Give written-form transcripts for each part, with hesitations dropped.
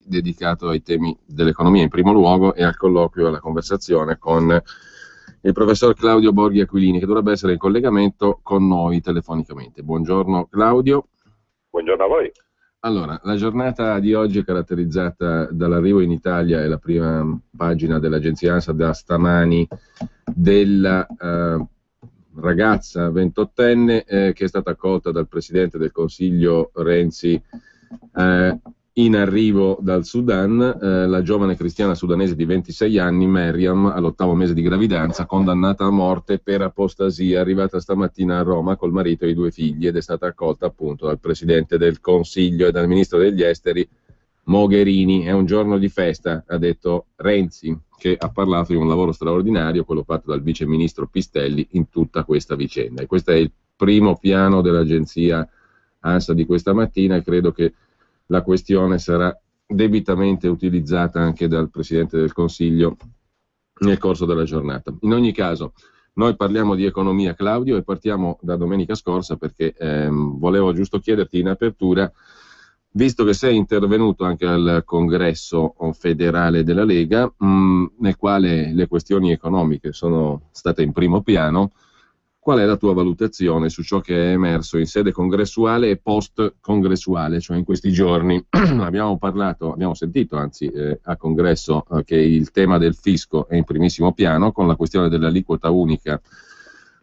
dedicato ai temi dell'economia in primo luogo e al colloquio e alla conversazione con il professor Claudio Borghi Aquilini, che dovrebbe essere in collegamento con noi telefonicamente. Buongiorno Claudio. Buongiorno a voi. Allora, la giornata di oggi è caratterizzata dall'arrivo in Italia, è la prima pagina dell'agenzia ANSA da stamani, della ragazza 28enne che è stata accolta dal Presidente del Consiglio Renzi in arrivo dal Sudan, la giovane cristiana sudanese di 26 anni, Meriam, all'8° mese di gravidanza, condannata a morte per apostasia, arrivata stamattina a Roma col marito e i 2 figli ed è stata accolta appunto dal Presidente del Consiglio e dal Ministro degli Esteri Mogherini. È un giorno di festa, ha detto Renzi, che ha parlato di un lavoro straordinario, quello fatto dal Vice Ministro Pistelli in tutta questa vicenda. E questo è il primo piano dell'agenzia ANSA di questa mattina e credo che la questione sarà debitamente utilizzata anche dal Presidente del Consiglio nel corso della giornata. In ogni caso, noi parliamo di economia, Claudio, e partiamo da domenica scorsa perché volevo giusto chiederti in apertura, visto che sei intervenuto anche al congresso federale della Lega, nel quale le questioni economiche sono state in primo piano, qual è la tua valutazione su ciò che è emerso in sede congressuale e post-congressuale, cioè in questi giorni? Abbiamo sentito anzi a congresso che il tema del fisco è in primissimo piano, con la questione dell'aliquota unica,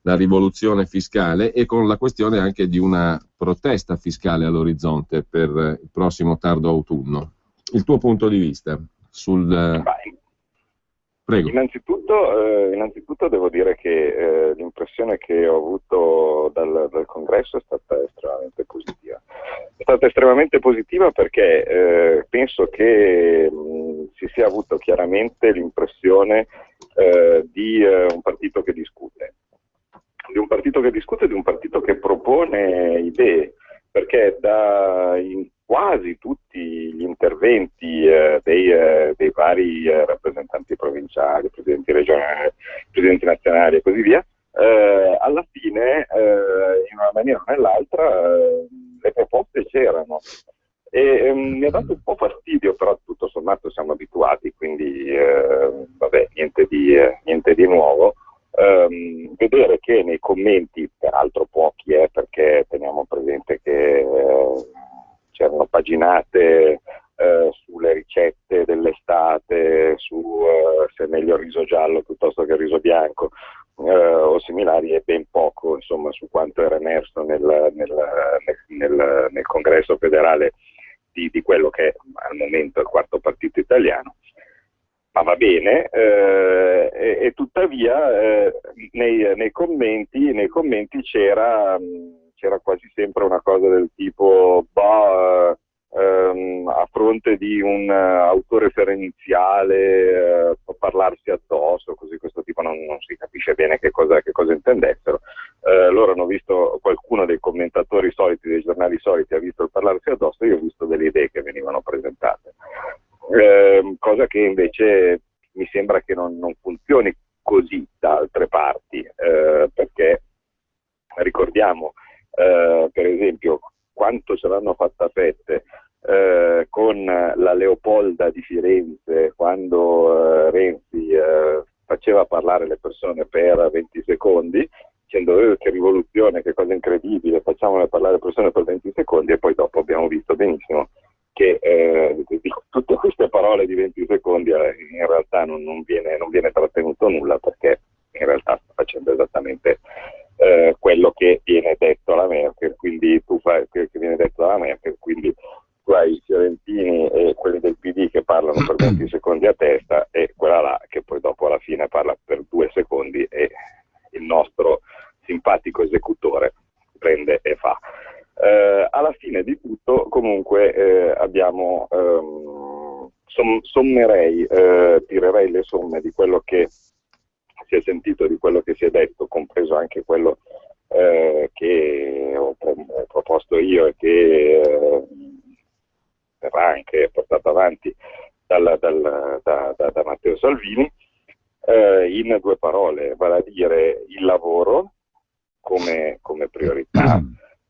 la rivoluzione fiscale e con la questione anche di una protesta fiscale all'orizzonte per il prossimo tardo autunno. Il tuo punto di vista sul... Prego. Innanzitutto devo dire che l'impressione che ho avuto dal congresso è stata estremamente positiva. È stata estremamente positiva perché penso che si sia avuto chiaramente l'impressione di un partito che discute. Di un partito che discute, di un partito che propone idee, perché in quasi tutti gli interventi dei vari rappresentanti provinciali, presidenti regionali, presidenti nazionali e così via, alla fine, in una maniera o nell'altra, le proposte c'erano. E mi ha dato un po' fastidio, però tutto sommato siamo abituati, quindi niente di nuovo. Vedere che nei commenti, peraltro pochi, perché teniamo presente che c'erano paginate sulle ricette dell'estate, su se è meglio il riso giallo piuttosto che il riso bianco o similari, e ben poco insomma su quanto era emerso nel congresso federale di quello che è al momento il quarto partito italiano. Ma va bene, e tuttavia nei commenti c'era quasi sempre una cosa del tipo a fronte di un autoreferenziale parlarsi addosso, così questo tipo non si capisce bene che cosa intendessero. Loro hanno visto, qualcuno dei commentatori soliti, dei giornali soliti ha visto il parlarsi addosso, io ho visto delle idee che venivano presentate. Cosa che invece mi sembra che non funzioni così da altre parti, perché ricordiamo per esempio quanto ce l'hanno fatta fette con la Leopolda di Firenze, quando Renzi faceva parlare le persone per 20 secondi, dicendo che rivoluzione, che cosa incredibile, facciamole parlare le persone per 20 secondi, e poi dopo abbiamo visto benissimo che tutte queste parole di 20 secondi in realtà non viene trattenuto nulla, perché in realtà sta facendo esattamente quello che viene detto alla Merkel, quindi che viene detto alla Merkel, quindi tu hai i fiorentini e quelli del PD che parlano per 20 secondi a testa, e quella là che poi dopo alla fine parla per 2 secondi, e il nostro simpatico esecutore prende e fa. Alla fine di tutto comunque abbiamo sommerei, tirerei le somme di quello che si è sentito, di quello che si è detto, compreso anche quello che ho proposto io e che verrà anche portato avanti da Matteo Salvini, in 2 parole, vale a dire il lavoro come priorità,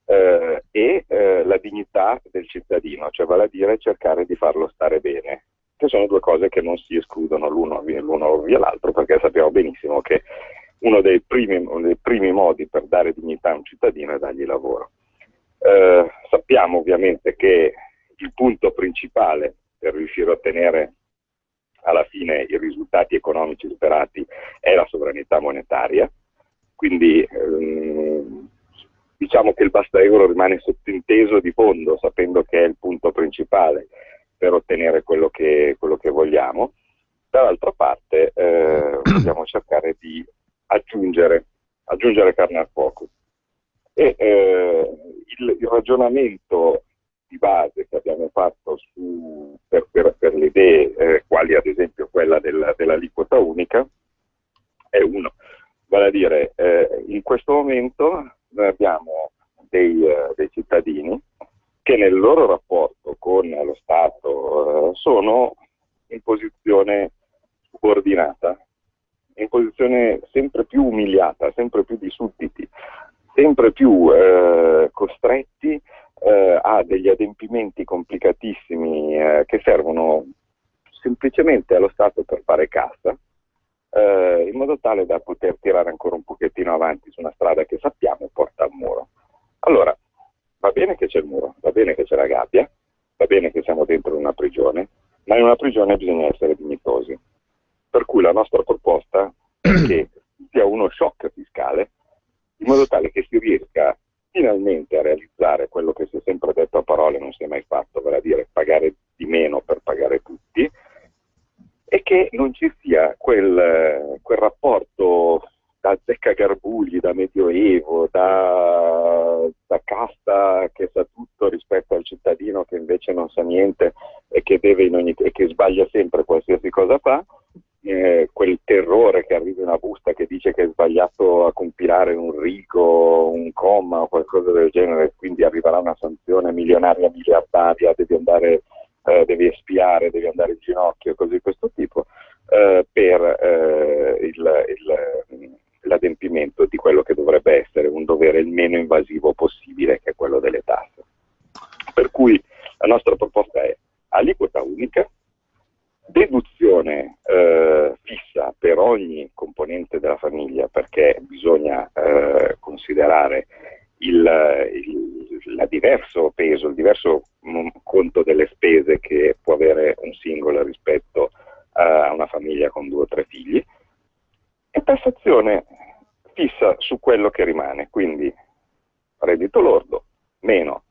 la dignità del cittadino, cioè vale a dire cercare di farlo stare bene, che sono due cose che non si escludono l'uno via l'altro, perché sappiamo benissimo che uno dei primi modi per dare dignità a un cittadino è dargli lavoro. Sappiamo ovviamente che il punto principale per riuscire a ottenere alla fine i risultati economici sperati è la sovranità monetaria, quindi diciamo che il basta euro rimane sottinteso di fondo, sapendo che è il punto principale per ottenere quello che vogliamo. Dall'altra parte dobbiamo cercare di aggiungere carne al fuoco. E il ragionamento di base che abbiamo fatto per le idee, quali ad esempio quella dell'aliquota unica, è uno. Vale a dire, in questo momento noi abbiamo dei cittadini che nel loro rapporto con lo Stato sono in posizione subordinata, in posizione sempre più umiliata, sempre più di sudditi, sempre più costretti a degli adempimenti complicatissimi che servono semplicemente allo Stato per fare cassa, in modo tale da poter tirare ancora un pochettino avanti su una strada che sappiamo porta al muro. Allora, va bene che c'è il muro, va bene che c'è la gabbia, va bene che siamo dentro una prigione, ma in una prigione bisogna essere dignitosi. Per cui la nostra proposta è che sia uno shock fiscale, in modo tale che si riesca finalmente a realizzare quello che si è sempre detto a parole, non si è mai fatto, vale a dire pagare di meno per pagare tutti, e che non ci sia quel rapporto da zeccagarbugli, da medioevo, da casta che sa tutto rispetto al cittadino che invece non sa niente e che sbaglia sempre qualsiasi cosa fa, quel terrore che arriva in una busta che dice che è sbagliato a compilare un rigo, un comma o qualcosa del genere, quindi arriverà una sanzione milionaria, miliardaria, devi espiare, devi andare in ginocchio, cose di questo tipo, per l'adempimento di quello che dovrebbe essere un dovere il meno invasivo possibile, che è quello delle tasse. Per cui la nostra proposta è aliquota unica, deduzione fissa per ogni componente della famiglia, perché bisogna considerare il diverso peso, il diverso conto delle spese che può avere un singolo rispetto a una famiglia con 2 o 3 figli, e tassazione fissa su quello che rimane, quindi reddito lordo meno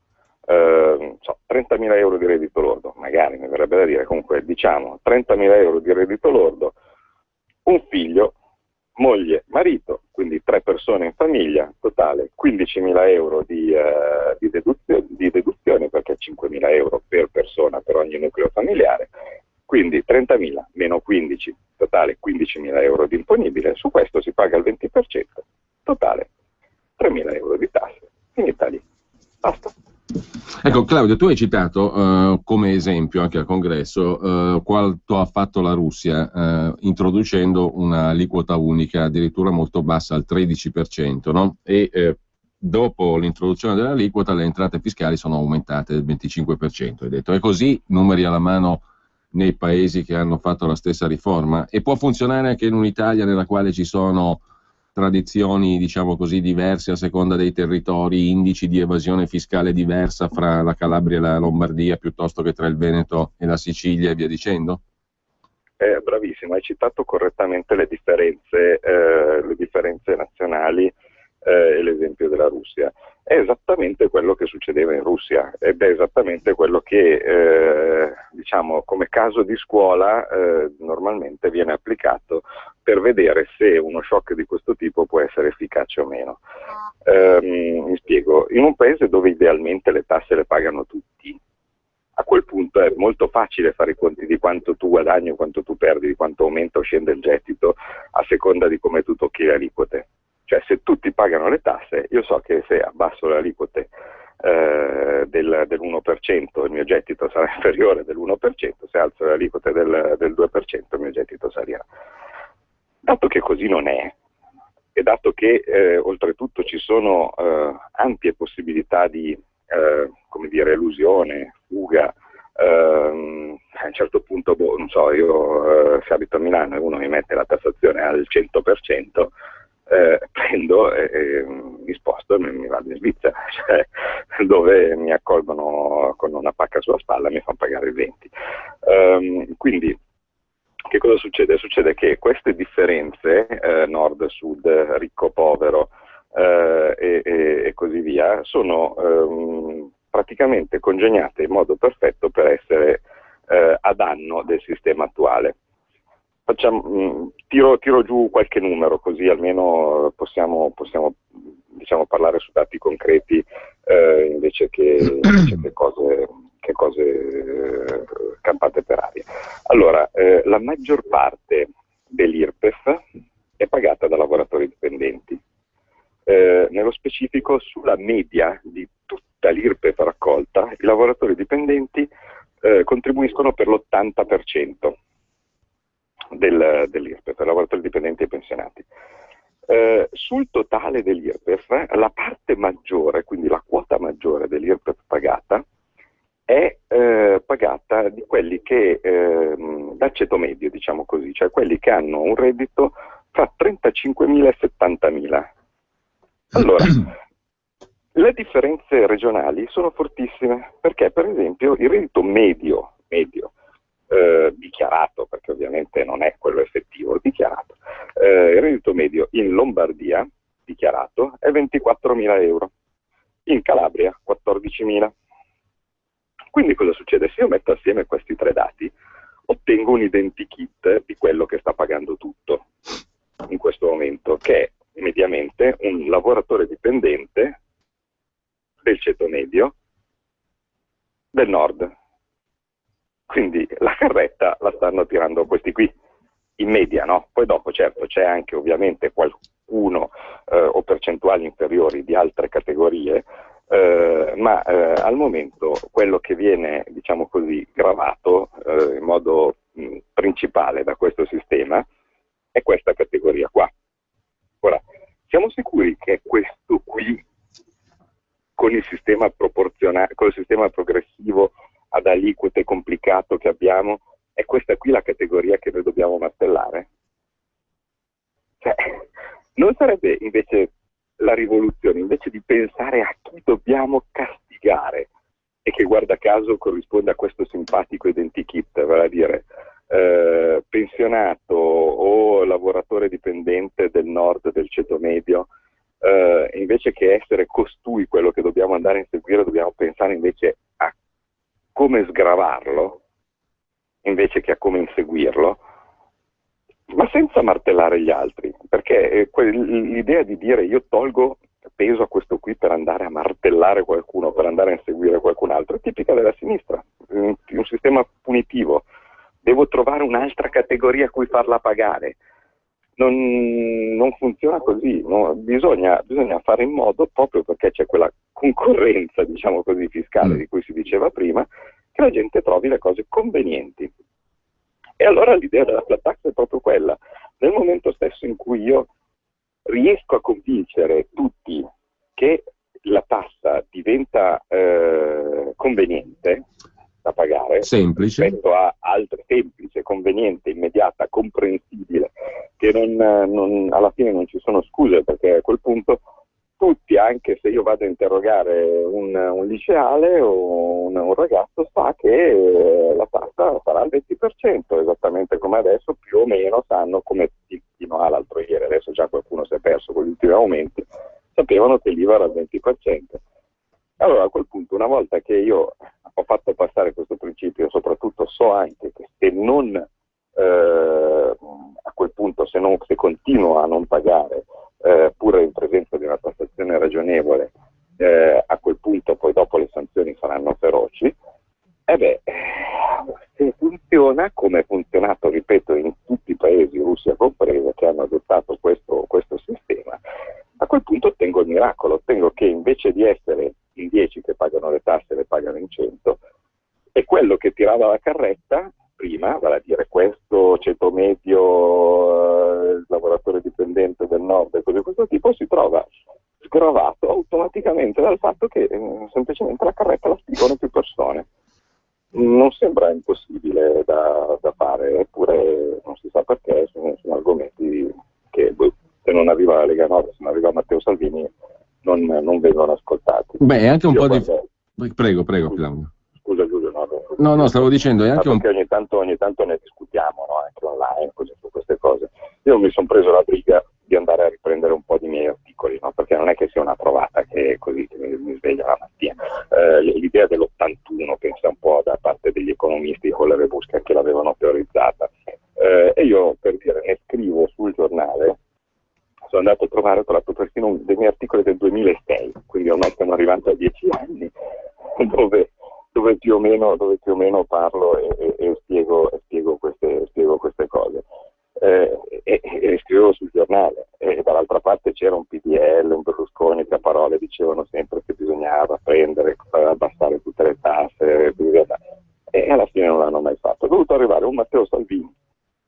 30.000 euro di reddito lordo, magari mi verrebbe da dire, comunque diciamo 30.000 euro di reddito lordo, un figlio, moglie, marito, quindi 3 persone in famiglia, totale 15.000 euro di deduzione, perché 5.000 euro per persona per ogni nucleo familiare, quindi 30.000 meno 15, totale 15.000 euro di imponibile, su questo si paga il 20%, totale 3.000 euro di tasse, finita lì, basta. Ecco, Claudio, tu hai citato come esempio anche al congresso quanto ha fatto la Russia introducendo una aliquota unica addirittura molto bassa al 13%, no? E dopo l'introduzione dell'aliquota le entrate fiscali sono aumentate del 25%, hai detto. È così, numeri alla mano, nei paesi che hanno fatto la stessa riforma? E può funzionare anche in un'Italia nella quale ci sono tradizioni, diciamo così, diverse a seconda dei territori, indici di evasione fiscale diversa fra la Calabria e la Lombardia piuttosto che tra il Veneto e la Sicilia e via dicendo? Bravissimo, hai citato correttamente le differenze nazionali e l'esempio della Russia. È esattamente quello che succedeva in Russia ed è esattamente quello che diciamo come caso di scuola normalmente viene applicato per vedere se uno shock di questo tipo può essere efficace o meno. Mi spiego, in un paese dove idealmente le tasse le pagano tutti, a quel punto è molto facile fare i conti di quanto tu guadagni o quanto tu perdi, di quanto aumenta o scende il gettito a seconda di come tu tocchi le aliquote. Cioè, se tutti pagano le tasse, io so che se abbasso le aliquote dell'1% il mio gettito sarà inferiore dell'1%, se alzo le aliquote del 2% il mio gettito salirà. Dato che così non è, e dato che oltretutto ci sono ampie possibilità di come dire, elusione, fuga, a un certo punto, non so, io se abito a Milano e uno mi mette la tassazione al 100%, prendo e mi sposto e mi vado in Svizzera, cioè, dove mi accolgono con una pacca sulla spalla e mi fanno pagare il 20%. Quindi che cosa succede? Succede che queste differenze, nord-sud, ricco-povero e così via, sono praticamente congegnate in modo perfetto per essere a danno del sistema attuale. Tiro giù qualche numero, così almeno possiamo diciamo, parlare su dati concreti invece che cose campate per aria. Allora, la maggior parte dell'IRPEF è pagata da lavoratori dipendenti. Nello specifico, sulla media di tutta l'IRPEF raccolta, i lavoratori dipendenti contribuiscono per l'80% dell'IRPEF, per lavoratori dipendenti e pensionati. Sul totale dell'IRPEF, la parte maggiore, quindi la quota maggiore dell'IRPEF pagata, è pagata di quelli che, dal ceto medio, diciamo così, cioè quelli che hanno un reddito tra 35.000 e 70.000. Allora, le differenze regionali sono fortissime, perché per esempio il reddito medio dichiarato, perché ovviamente non è quello effettivo, dichiarato, il reddito medio in Lombardia dichiarato è 24.000 euro, in Calabria 14.000. Quindi cosa succede? Se io metto assieme questi tre dati, ottengo un identikit di quello che sta pagando tutto in questo momento, che è mediamente un lavoratore dipendente del ceto medio del nord. Quindi la carretta la stanno tirando questi qui, in media, no? Poi dopo, certo, c'è anche ovviamente qualcuno o percentuali inferiori di altre categorie, ma al momento quello che viene, diciamo così, gravato in modo principale da questo sistema è questa categoria qua. Ora, siamo sicuri che questo qui, con il sistema proporzionale, con il sistema progressivo ad aliquote complicato che abbiamo, è questa qui la categoria che noi dobbiamo martellare? Cioè, non sarebbe invece la rivoluzione, invece di pensare a chi dobbiamo castigare, e che guarda caso corrisponde a questo simpatico identikit, vale a dire pensionato o lavoratore dipendente del nord, del ceto medio, invece che essere costui quello che dobbiamo andare a inseguire, dobbiamo pensare invece a come sgravarlo, invece che a come inseguirlo, ma senza martellare gli altri, perché l'idea di dire io tolgo peso a questo qui per andare a martellare qualcuno, per andare a inseguire qualcun altro, è tipica della sinistra, un sistema punitivo. Devo trovare un'altra categoria a cui farla pagare. Non funziona così, no? Bisogna fare in modo, proprio perché c'è quella concorrenza, diciamo così, fiscale di cui si diceva prima, che la gente trovi le cose convenienti. E allora l'idea della flat tax è proprio quella. Nel momento stesso in cui io riesco a convincere tutti che la tassa diventa conveniente da pagare, semplice, rispetto a altre, semplice, conveniente, immediata, comprensibile, che alla fine non ci sono scuse, perché a quel punto tutti, anche se io vado a interrogare un liceale o un ragazzo, sa che la tassa sarà al 20%, esattamente come adesso, più o meno sanno, come fino all'altro ieri, adesso già qualcuno si è perso con gli ultimi aumenti, sapevano che l'IVA era al 20%. Allora a quel punto, una volta che io ho fatto passare questo principio, soprattutto so anche che se non a quel punto, se continuo a non pagare, pur in presenza di una tassazione ragionevole, a quel punto poi dopo le sanzioni saranno feroci, se funziona come è funzionato, ripeto, in tutti i paesi, Russia compresa, che hanno adottato questo sistema, a quel punto ottengo il miracolo, ottengo che invece di essere in 10 che pagano le tasse, le pagano in 100, e quello che tirava la carretta prima, vale a dire questo ceto medio, lavoratore dipendente del nord e cose di questo tipo, si trova sgravato automaticamente dal fatto che semplicemente la carretta la scrivono più persone. Non sembra impossibile da fare, eppure non si sa perché sono argomenti che se non arriva la Lega Nord, se non arriva Matteo Salvini, non vengono ascoltati. Beh, è anche un po' di... Prego, Scusa, Claudio. Scusa Giulio, No, stavo dicendo, è anche perché ogni tanto ne discutiamo, no? Anche online, così, su queste cose. Io mi sono preso la briga di andare a riprendere un po' di miei articoli, no? Perché non è che sia una trovata che così che mi sveglia la mattina. L'idea dell'81, pensa un po', da parte degli economisti con le rebusche che l'avevano teorizzata. E io, per dire, ne scrivo sul giornale. Sono andato a trovare, ho trovato persino dei miei articoli del 2006, quindi ormai stiamo arrivando a 10 anni, dove più o meno parlo e spiego queste cose. E scrivevo sul giornale, e dall'altra parte c'era un PDL, un Berlusconi che a parole dicevano sempre che bisognava abbassare tutte le tasse, e alla fine non l'hanno mai fatto. È dovuto arrivare un Matteo Salvini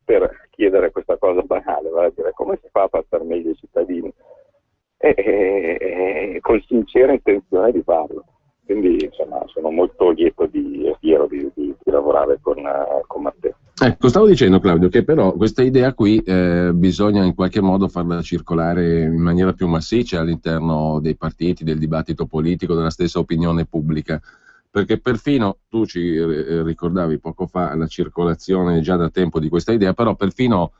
per chiedere questa cosa banale, vale a dire come si fa a far star meglio i cittadini, e con sincera intenzione di farlo. Quindi insomma sono molto lieto e fiero di lavorare con Matteo. Ecco, stavo dicendo, Claudio, che però questa idea qui bisogna in qualche modo farla circolare in maniera più massiccia all'interno dei partiti, del dibattito politico, della stessa opinione pubblica, perché perfino tu ci ricordavi poco fa la circolazione già da tempo di questa idea, però perfino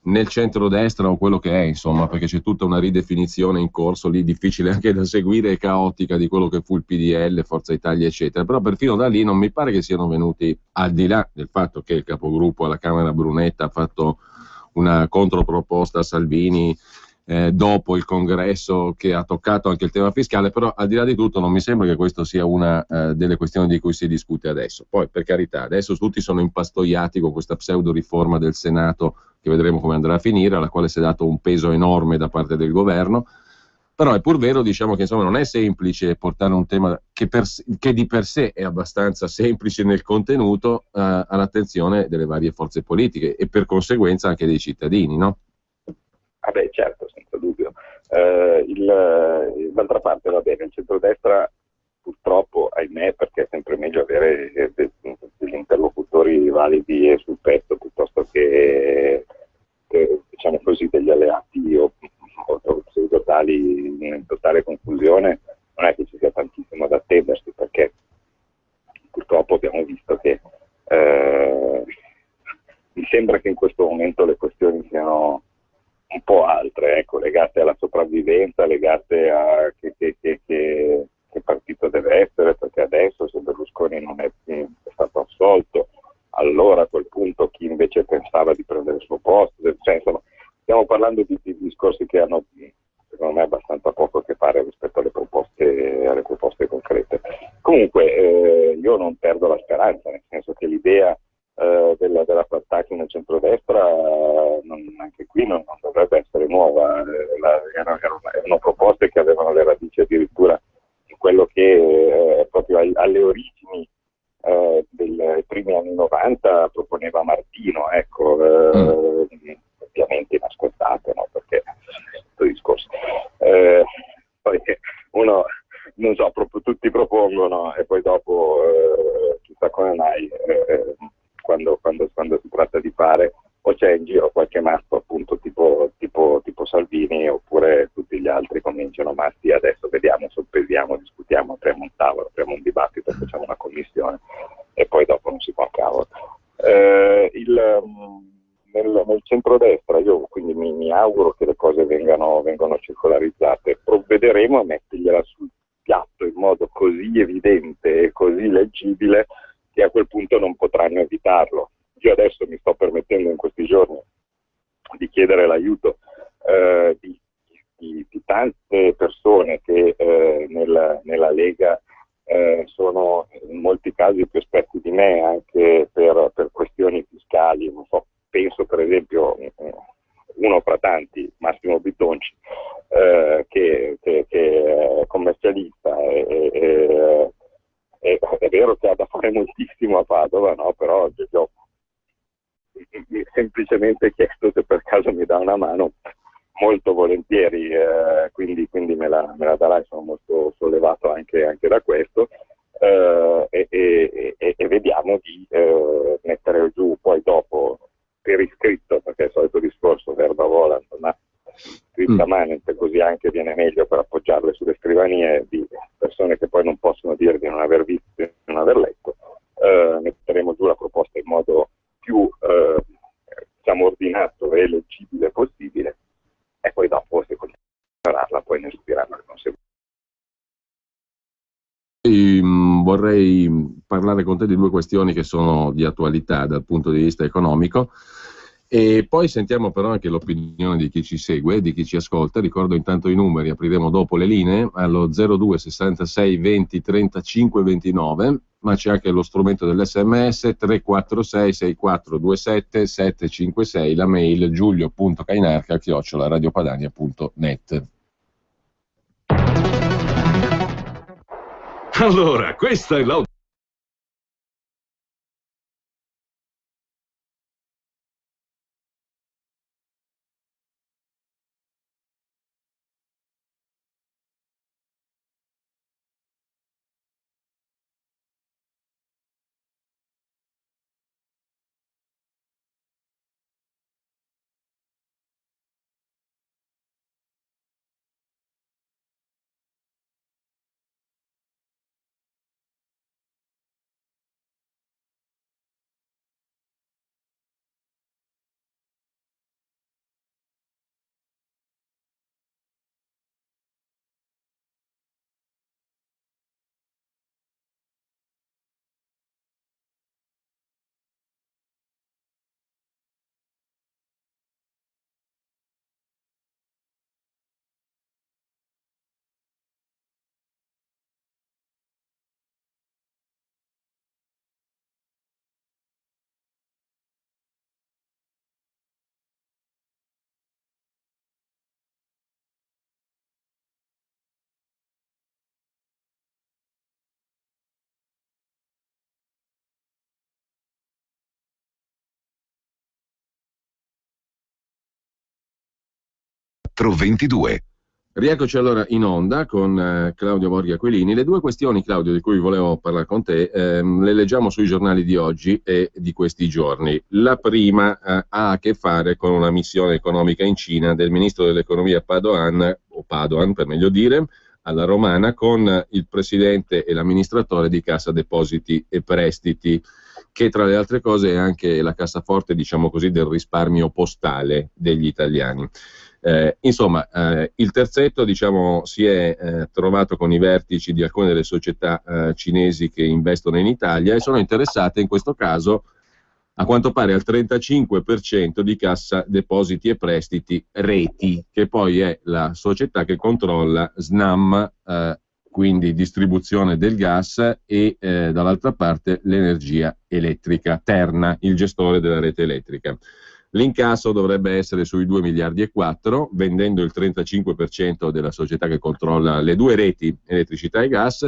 nel centrodestra o quello che è, insomma, perché c'è tutta una ridefinizione in corso lì, difficile anche da seguire e caotica, di quello che fu il PDL, Forza Italia, eccetera. Però perfino da lì non mi pare che siano venuti, al di là del fatto che il capogruppo alla Camera Brunetta ha fatto una controproposta a Salvini dopo il congresso che ha toccato anche il tema fiscale, però al di là di tutto non mi sembra che questo sia una delle questioni di cui si discute adesso. Poi, per carità, adesso tutti sono impastoiati con questa pseudo riforma del Senato, che vedremo come andrà a finire, alla quale si è dato un peso enorme da parte del governo. Però è pur vero, diciamo, che insomma non è semplice portare un tema che di per sé è abbastanza semplice nel contenuto all'attenzione delle varie forze politiche e per conseguenza anche dei cittadini, no? Beh, certo, senza dubbio. D'altra parte, va bene, il centrodestra purtroppo, ahimè, perché è sempre meglio avere degli interlocutori validi e sul pezzo piuttosto che diciamo così, degli alleati o pseudotali in totale confusione, non è che ci sia tantissimo da attendersi, perché purtroppo abbiamo visto che mi sembra che in questo momento le questioni siano un po' altre, ecco, legate alla sopravvivenza, legate a che partito deve essere, perché adesso se Berlusconi non è stato assolto, allora a quel punto chi invece pensava di prendere il suo posto, cioè, insomma, stiamo parlando di discorsi che hanno secondo me abbastanza poco a che fare rispetto alle proposte concrete. Comunque io non perdo la speranza, nel senso che l'idea della flat nel centrodestra anche qui non dovrebbe essere nuova, erano proposte che avevano le radici addirittura in quello che proprio alle origini dei primi anni 90 proponeva Martino, ecco, ovviamente inascoltate, no? Perché questo discorso poi uno non so, proprio tutti propongono e poi dopo chissà come mai quando si tratta di fare o c'è in giro qualche matto appunto tipo Salvini, oppure tutti gli altri cominciano matti, adesso vediamo, soppesiamo, discutiamo, apriamo un tavolo, apriamo un dibattito, facciamo una commissione e poi dopo non si fa un cavolo. Nel centrodestra io quindi mi auguro che le cose vengano circolarizzate, provvederemo a mettergliela sul piatto in modo così evidente e così leggibile che a quel punto non potranno evitarlo. Io adesso mi sto permettendo in questi giorni di chiedere l'aiuto di tante persone che nella Lega sono in molti casi più esperti di me anche per questioni fiscali, non so, penso per esempio uno fra tanti, Massimo Bitonci, che è commercialista è vero che ha da fare moltissimo a Padova, no? Però semplicemente chiesto se per caso mi dà una mano, molto volentieri, quindi me la darà, sono molto sollevato anche da questo, e vediamo di mettere giù poi dopo per iscritto, perché è il solito discorso, verba volant, ma scritta manent, così anche viene meglio per appoggiarle sulle scrivanie di persone che poi non possono dire di non aver visto, di non aver letto. Metteremo giù la proposta in modo più diciamo ordinato e leggibile possibile, e poi dopo, se continuerà, poi ne subiranno le conseguenze. Vorrei parlare con te di due questioni che sono di attualità dal punto di vista economico, e poi sentiamo però anche l'opinione di chi ci segue, di chi ci ascolta. Ricordo intanto i numeri, apriremo dopo le linee allo 02 66 20 35 29, ma c'è anche lo strumento dell'SMS 346 6427 756, la mail giulio.cainarca@radiopadania.net. Allora, questa è l'audio. Rieccoci allora in onda con Claudio Borghi Aquilini. Le due questioni, Claudio, di cui volevo parlare con te, le leggiamo sui giornali di oggi e di questi giorni. La prima ha a che fare con una missione economica in Cina del ministro dell'economia Padoan, o Padoan per meglio dire, alla Romana, con il presidente e l'amministratore di Cassa Depositi e Prestiti, che tra le altre cose è anche la cassaforte, diciamo così, del risparmio postale degli italiani. Insomma, il terzetto, diciamo, si è trovato con i vertici di alcune delle società cinesi che investono in Italia e sono interessate in questo caso, a quanto pare, al 35% di Cassa Depositi e Prestiti Reti, che poi è la società che controlla Snam, quindi distribuzione del gas, e dall'altra parte l'energia elettrica, Terna, il gestore della rete elettrica. L'incasso dovrebbe essere sui 2 miliardi e 4, vendendo il 35% della società che controlla le due reti, elettricità e gas,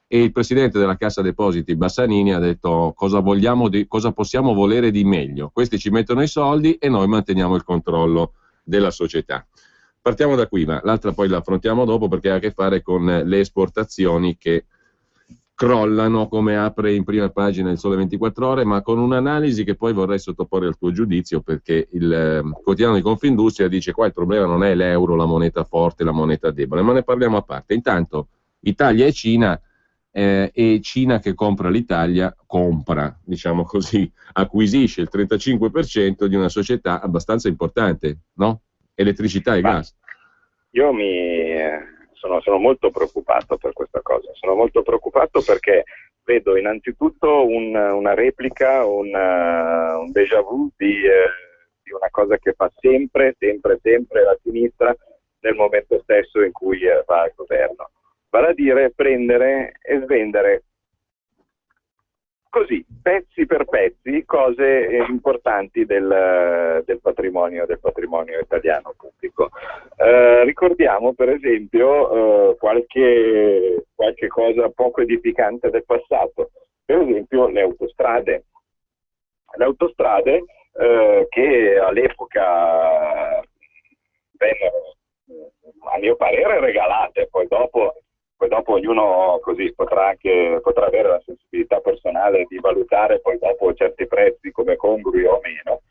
e il presidente della Cassa Depositi Bassanini ha detto cosa possiamo volere di meglio. Questi ci mettono i soldi e noi manteniamo il controllo della società. Partiamo da qui, ma l'altra poi la affrontiamo dopo, perché ha a che fare con le esportazioni che crollano, come apre in prima pagina il Sole 24 Ore, ma con un'analisi che poi vorrei sottoporre al tuo giudizio, perché il quotidiano di Confindustria dice qua il problema non è l'euro, la moneta forte, la moneta debole, ma ne parliamo a parte. Intanto Italia e Cina che compra l'Italia, diciamo così, acquisisce il 35% di una società abbastanza importante, no? Elettricità e gas. Io sono molto preoccupato per questa cosa, sono molto preoccupato perché vedo innanzitutto una replica, un déjà vu di una cosa che fa sempre la sinistra nel momento stesso in cui va al governo, vale a dire prendere e svendere così, pezzi per pezzi, cose importanti del patrimonio italiano pubblico. Ricordiamo per esempio qualche cosa poco edificante del passato, per esempio le autostrade. Le autostrade che all'epoca vennero, a mio parere, regalate. Poi dopo ognuno così potrà avere la sensibilità personale di valutare poi dopo certi prezzi come congrui o meno.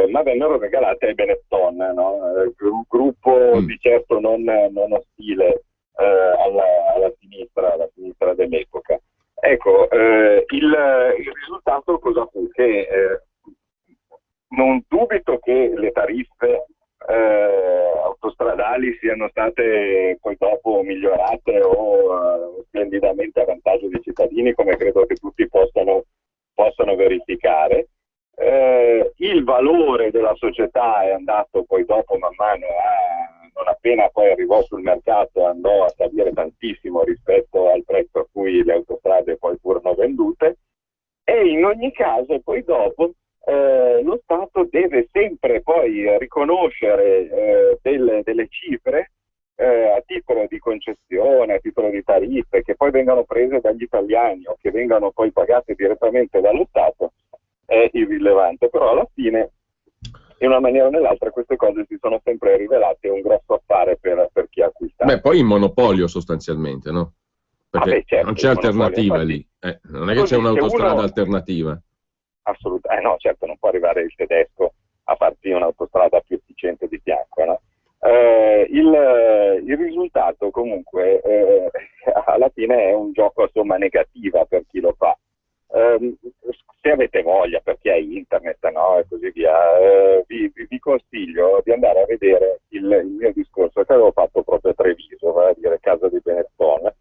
Ma vennero regalate ai Benetton, no? Un gruppo di certo non ostile alla sinistra dell'epoca. Ecco, il risultato cosa fu? Che non dubito che le tariffe autostradali siano state poi dopo migliorate o splendidamente a vantaggio dei cittadini, come credo che tutti possano verificare. Il valore della società è andato poi dopo man mano non appena poi arrivò sul mercato, andò a salire tantissimo rispetto al prezzo a cui le autostrade poi furono vendute, e in ogni caso poi dopo lo Stato deve sempre poi riconoscere delle cifre a titolo di concessione, a titolo di tariffe, che poi vengano prese dagli italiani o che vengano poi pagate direttamente dallo Stato, è irrilevante. Però alla fine, in una maniera o nell'altra, queste cose si sono sempre rivelate un grosso affare per chi ha acquistato. Beh, poi in monopolio sostanzialmente, no? Perché certo, non c'è alternativa lì. Non è che c'è un'autostrada alternativa. Assolutamente, no, certo, non può arrivare il tedesco a farti un'autostrada più efficiente di fianco, no? Il risultato comunque alla fine è un gioco a somma negativa per chi lo fa. Se avete voglia, per chi ha internet, no, e così via, vi consiglio di andare a vedere il mio discorso che avevo fatto proprio a Treviso, vale a dire casa di Benetton,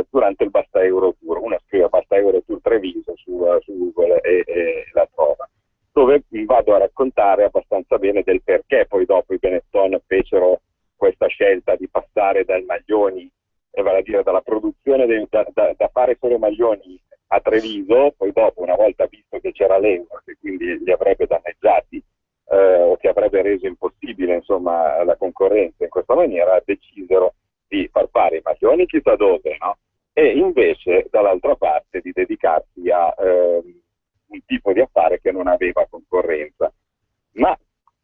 durante il Basta Euro Tour. Uno scrive Basta Euro Tour Treviso su Google e la trova, dove vi vado a raccontare abbastanza bene del perché poi dopo i Benetton fecero questa scelta di passare dal maglioni, vale a dire dalla produzione da fare solo maglioni a Treviso. Poi dopo, una volta visto che c'era l'euro, che quindi li avrebbe danneggiati o che avrebbe reso impossibile insomma la concorrenza in questa maniera, decisero di far fare i maglioni chissà dove, no? E invece dall'altra parte di dedicarsi a un tipo di affare che non aveva concorrenza. Ma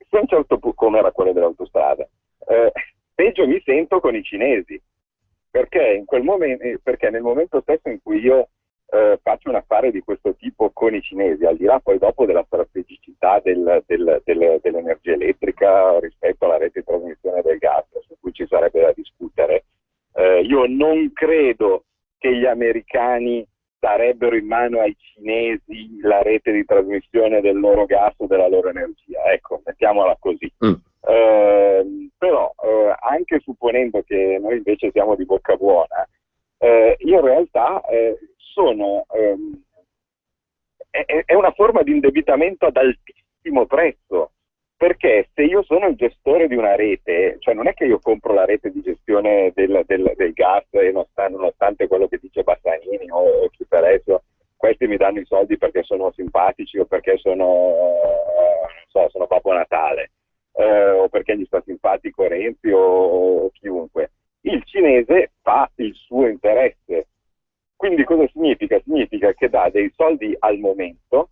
se a un certo punto, come era quello dell'autostrada, peggio mi sento con i cinesi, perché nel momento stesso in cui io faccio un affare di questo tipo con i cinesi, al di là poi dopo della strategicità dell'energia elettrica rispetto alla rete di trasmissione del gas, su cui ci sarebbe da discutere, io non credo che gli americani darebbero in mano ai cinesi la rete di trasmissione del loro gas o della loro energia. Ecco, mettiamola così. Però anche supponendo che noi invece siamo di bocca buona, in realtà è una forma di indebitamento ad altissimo prezzo, perché se io sono il gestore di una rete, cioè non è che io compro la rete di gestione del gas e nonostante quello che dice Bassanini o chi per esso, questi mi danno i soldi perché sono simpatici o perché sono Babbo Natale, o perché gli sta simpatico Renzi o chiunque. Il cinese fa il suo interesse. Quindi cosa significa? Significa che dà dei soldi al momento,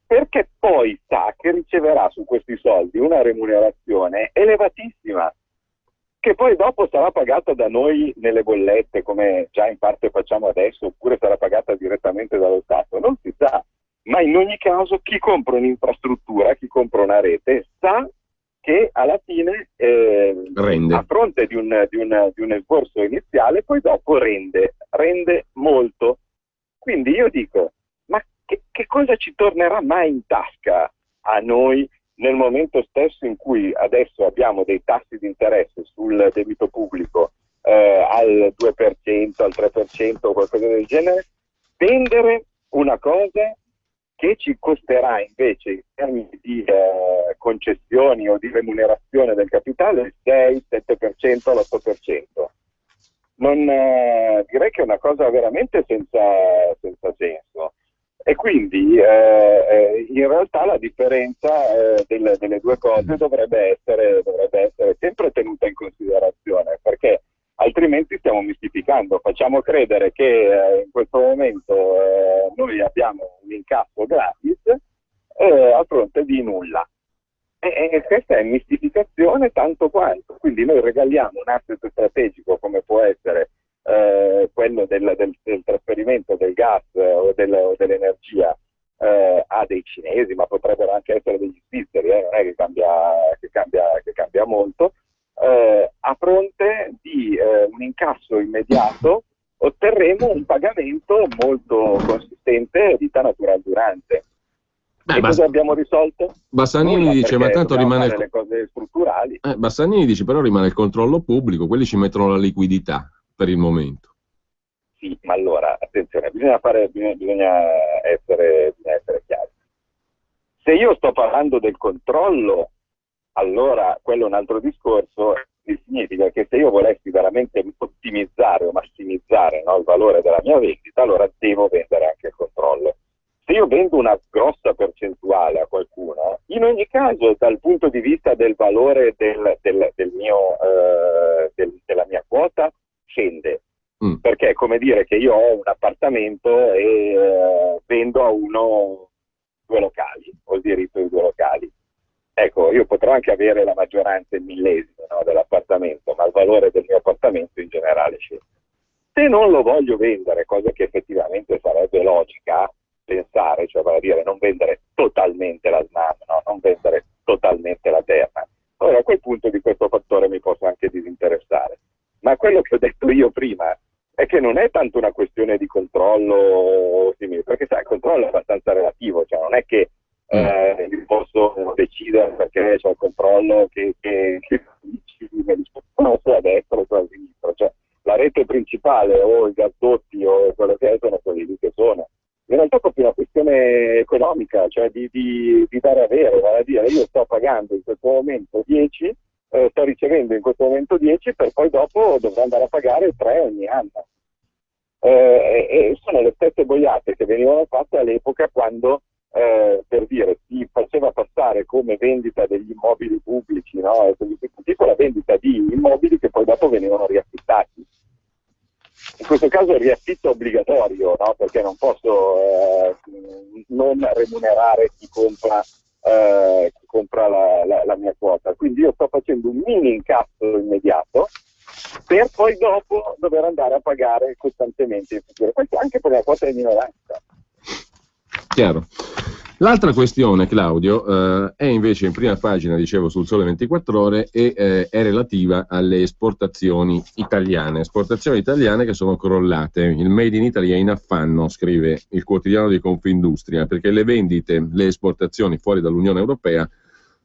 perché poi sa che riceverà su questi soldi una remunerazione elevatissima, che poi dopo sarà pagata da noi nelle bollette, come già in parte facciamo adesso, oppure sarà pagata direttamente dallo Stato, non si sa. Ma in ogni caso chi compra un'infrastruttura, chi compra una rete, sa che alla fine a fronte di un esborso iniziale poi dopo rende molto. Quindi io dico, ma che cosa ci tornerà mai in tasca a noi nel momento stesso in cui adesso abbiamo dei tassi di interesse sul debito pubblico al 2%, al 3% o qualcosa del genere, vendere una cosa che ci costerà invece in termini di concessioni o di remunerazione del capitale il 6-7% all'8%. Direi che è una cosa veramente senza senso. E quindi in realtà la differenza delle due cose dovrebbe essere sempre tenuta in considerazione, perché altrimenti stiamo mistificando, facciamo credere che in questo momento noi abbiamo un incasso gratis, a fronte di nulla. E questa è mistificazione tanto quanto. Quindi noi regaliamo un asset strategico come può essere quello del trasferimento del gas o dell'energia a dei cinesi, ma potrebbero anche essere degli svizzeri, non è che cambia molto, a fronte di un incasso immediato otterremo un pagamento molto consistente di vita natural durante. E cosa abbiamo risolto? Bassanini dice, ma tanto rimane le cose strutturali. Bassanini dice, però rimane il controllo pubblico, quelli ci mettono la liquidità per il momento. Sì, ma allora, attenzione, bisogna essere chiari. Se io sto parlando del controllo, allora quello è un altro discorso, significa che se io volessi veramente ottimizzare o massimizzare, no, il valore della mia vendita, allora devo vendere anche il controllo. Se io vendo una grossa percentuale a qualcuno, in ogni caso dal punto di vista del valore della mia quota scende. Perché è come dire che io ho un appartamento e vendo a uno 2 locali, ho il diritto di 2 locali. Ecco, io potrò anche avere la maggioranza, il millesimo, no, dell'appartamento, ma il valore del mio appartamento in generale scende. Se non lo voglio vendere, cosa che effettivamente sarebbe logica pensare, cioè vale a dire non vendere totalmente la SNAM, no? Non vendere totalmente la terra, allora a quel punto di questo fattore mi posso anche disinteressare. Ma quello che ho detto io prima è che non è tanto una questione di controllo, perché sai, il controllo è abbastanza relativo, cioè non è che io posso decidere perché c'è il controllo che non so a destra o a sinistra, cioè la rete principale o i gasdotti o quello che è sono quelli lì che sono. In realtà è proprio una questione economica, cioè di dare a avere, vale a dire io sto pagando in questo momento 10, sto ricevendo in questo momento 10, per poi dopo dovrò andare a pagare 3 ogni anno. E sono le stesse boiate che venivano fatte all'epoca quando, per dire, si faceva passare come vendita degli immobili pubblici, no? Tipo la vendita di immobili che poi dopo venivano riaffittati. In questo caso è riaffitto obbligatorio, no? Perché non posso non remunerare chi compra la mia quota. Quindi io sto facendo un mini incasso immediato per poi dopo dover andare a pagare costantemente in futuro. Questo anche per la quota di minoranza. Chiaro. L'altra questione, Claudio, è invece in prima pagina, dicevo, sul Sole 24 Ore e è relativa alle esportazioni italiane che sono crollate. Il Made in Italy è in affanno, scrive il quotidiano di Confindustria, perché le vendite, le esportazioni fuori dall'Unione Europea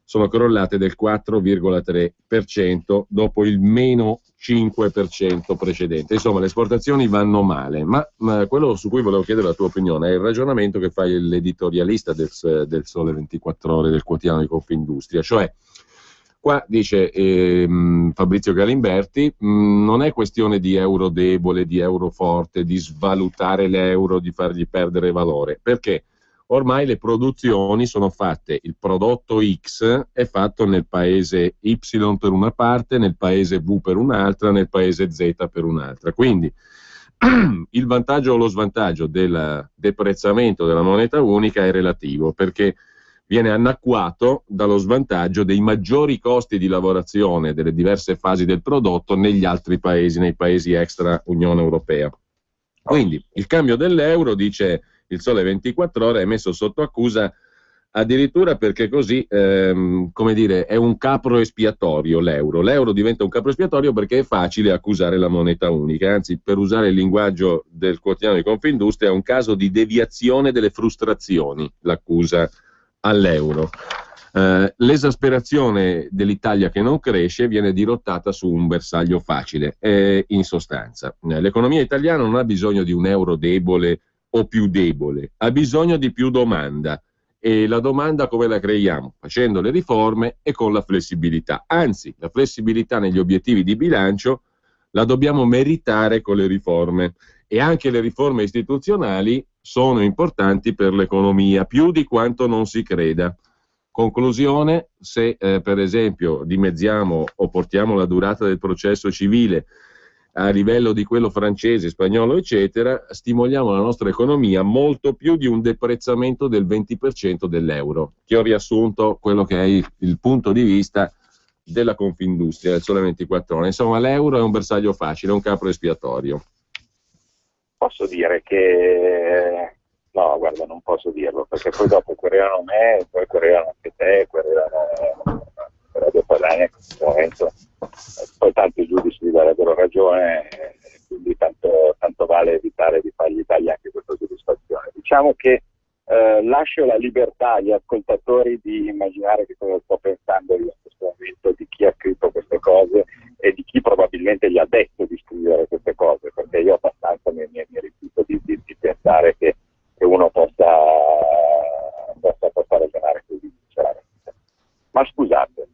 sono crollate del 4,3% dopo il meno 5% precedente. Insomma, le esportazioni vanno male, ma quello su cui volevo chiedere la tua opinione è il ragionamento che fa l'editorialista del Sole 24 Ore del quotidiano di Confindustria, cioè qua dice Fabrizio Galimberti, non è questione di euro debole, di euro forte, di svalutare l'euro, di fargli perdere valore, perché ormai le produzioni sono fatte, il prodotto X è fatto nel paese Y per una parte, nel paese V per un'altra, nel paese Z per un'altra. Quindi il vantaggio o lo svantaggio del deprezzamento della moneta unica è relativo, perché viene annacquato dallo svantaggio dei maggiori costi di lavorazione delle diverse fasi del prodotto negli altri paesi, nei paesi extra Unione Europea. Quindi il cambio dell'euro, dice il Sole 24 Ore, è messo sotto accusa addirittura perché così, come dire, è un capro espiatorio l'euro. L'euro diventa un capro espiatorio perché è facile accusare la moneta unica, anzi, per usare il linguaggio del quotidiano di Confindustria, è un caso di deviazione delle frustrazioni, l'accusa all'euro. L'esasperazione dell'Italia che non cresce viene dirottata su un bersaglio facile, in sostanza. L'economia italiana non ha bisogno di un euro debole o più debole, ha bisogno di più domanda. E la domanda come la creiamo? Facendo le riforme e con la flessibilità. Anzi, la flessibilità negli obiettivi di bilancio la dobbiamo meritare con le riforme. E anche le riforme istituzionali sono importanti per l'economia, più di quanto non si creda. Conclusione, se per esempio dimezziamo o portiamo la durata del processo civile a livello di quello francese, spagnolo, eccetera, stimoliamo la nostra economia molto più di un deprezzamento del 20% dell'euro. Che ho riassunto quello che è il punto di vista della Confindustria del Sole 24 Ore. Insomma, l'euro è un bersaglio facile, un capro espiatorio. Posso dire che no, guarda, non posso dirlo, perché poi dopo querelano me, poi querelano anche te, querelano Radio Padania in questo momento, poi tanti giudici gli darebbero ragione, quindi tanto vale evitare di fargli tagli anche questa soddisfazione. Diciamo che lascio la libertà agli ascoltatori di immaginare che cosa sto pensando io in questo momento, di chi ha scritto queste cose e di chi probabilmente gli ha detto di scrivere queste cose, perché io abbastanza mi rifiuto di pensare che uno possa ragionare così, sinceramente. Ma scusate,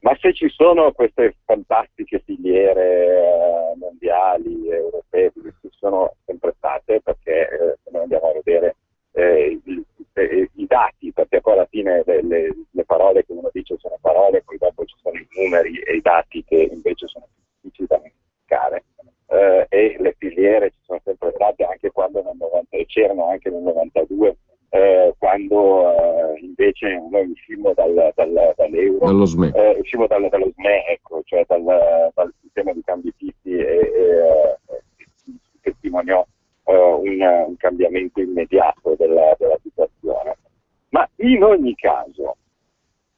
ma se ci sono queste fantastiche filiere mondiali, europee, che ci sono sempre state, perché se noi andiamo a vedere i dati, perché poi alla fine le parole che uno dice sono parole, poi dopo ci sono i numeri e i dati che invece sono difficili da identificare, e le filiere ci sono sempre state anche quando c'erano anche nel 92, quando invece noi uscimmo dall'euro, dallo SME, uscimmo dallo SME, ecco, cioè dal sistema di cambi fissi, e testimoniò un cambiamento immediato della situazione. Ma in ogni caso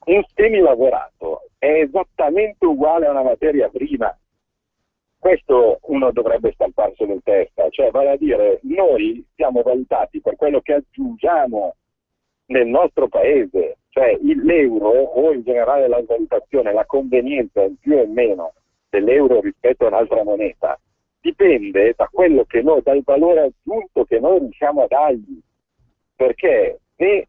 un semilavorato è esattamente uguale a una materia prima. Questo uno dovrebbe stamparselo in testa, cioè vale a dire, noi siamo valutati per quello che aggiungiamo nel nostro paese, cioè l'euro o in generale la valutazione, la convenienza in più e meno dell'euro rispetto a un'altra moneta dipende da quello che noi, dal valore aggiunto che noi riusciamo a dargli, perché se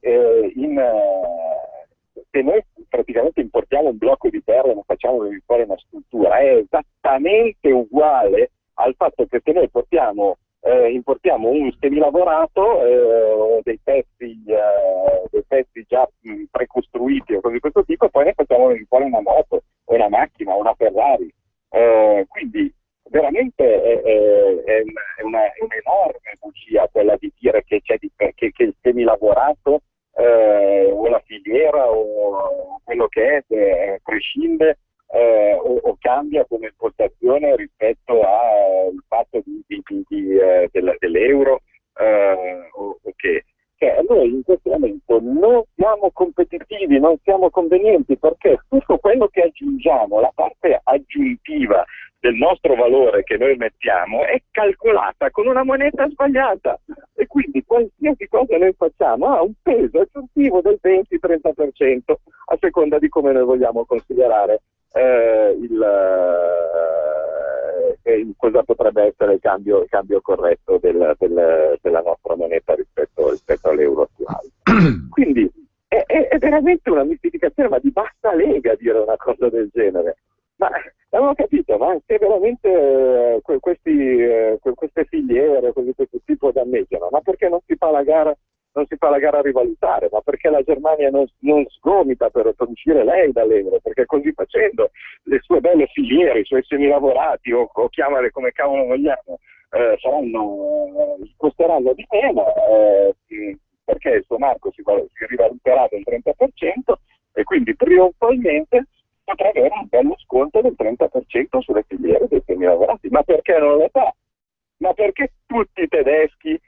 noi praticamente importiamo un blocco di terra e non facciamo venire fuori una struttura, è esattamente uguale al fatto che se noi importiamo un semilavorato, dei pezzi già precostruiti o cose di questo tipo, e poi ne facciamo venire fuori una moto, o una macchina, o una Ferrari. Quindi veramente è un'enorme bugia quella di dire che che il semilavorato o la filiera o quello che è prescinde o cambia come impostazione rispetto al fatto dell'euro, o che. Cioè, noi in questo momento non siamo competitivi, non siamo convenienti, perché tutto quello che aggiungiamo, la parte aggiuntiva del nostro valore che noi mettiamo, è calcolata con una moneta sbagliata, e quindi qualsiasi cosa noi facciamo ha un peso aggiuntivo del 20-30%, a seconda di come noi vogliamo considerare cosa potrebbe essere il cambio corretto della nostra moneta rispetto all'euro attuale. Quindi è veramente una mistificazione, ma di bassa lega dire una cosa del genere. Ma avevo capito, ma se veramente queste filiere, questo tipo danneggiano, ma perché non si fa la gara a rivalutare? Ma perché la Germania non sgomita per uscire lei dall'euro? Perché così facendo le sue belle filiere, i suoi semilavorati, o chiamale come cavolo vogliamo, costeranno di meno, perché il suo marco si rivaluterà del 30%, e quindi trionfalmente potrà avere un bello sconto del 30% sulle filiere dei semilavorati. Ma perché non lo fa? Ma perché tutti i tedeschi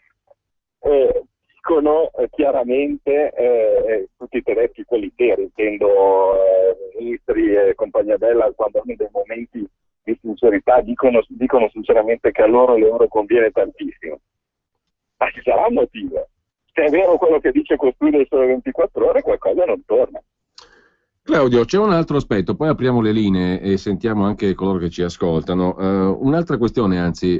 dicono chiaramente, tutti i tedeschi, quelli veri, intendo ministri e compagnia bella, quando hanno dei momenti di sincerità, dicono sinceramente che a loro l'euro conviene tantissimo. Ma ci sarà un motivo. Se è vero quello che dice costui del Sole 24 Ore, qualcosa non torna. Claudio, c'è un altro aspetto, poi apriamo le linee e sentiamo anche coloro che ci ascoltano. Un'altra questione, anzi,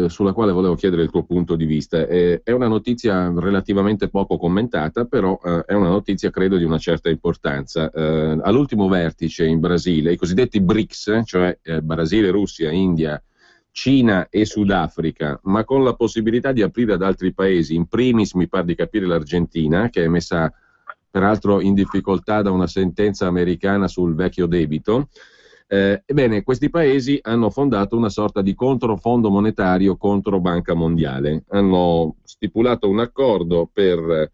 sulla quale volevo chiedere il tuo punto di vista. È una notizia relativamente poco commentata, però è una notizia, credo, di una certa importanza. All'ultimo vertice in Brasile, i cosiddetti BRICS, cioè Brasile, Russia, India, Cina e Sudafrica, ma con la possibilità di aprire ad altri paesi, in primis mi pare di capire l'Argentina, che è messa peraltro in difficoltà da una sentenza americana sul vecchio debito, Ebbene, questi paesi hanno fondato una sorta di controfondo monetario contro Banca Mondiale, hanno stipulato un accordo per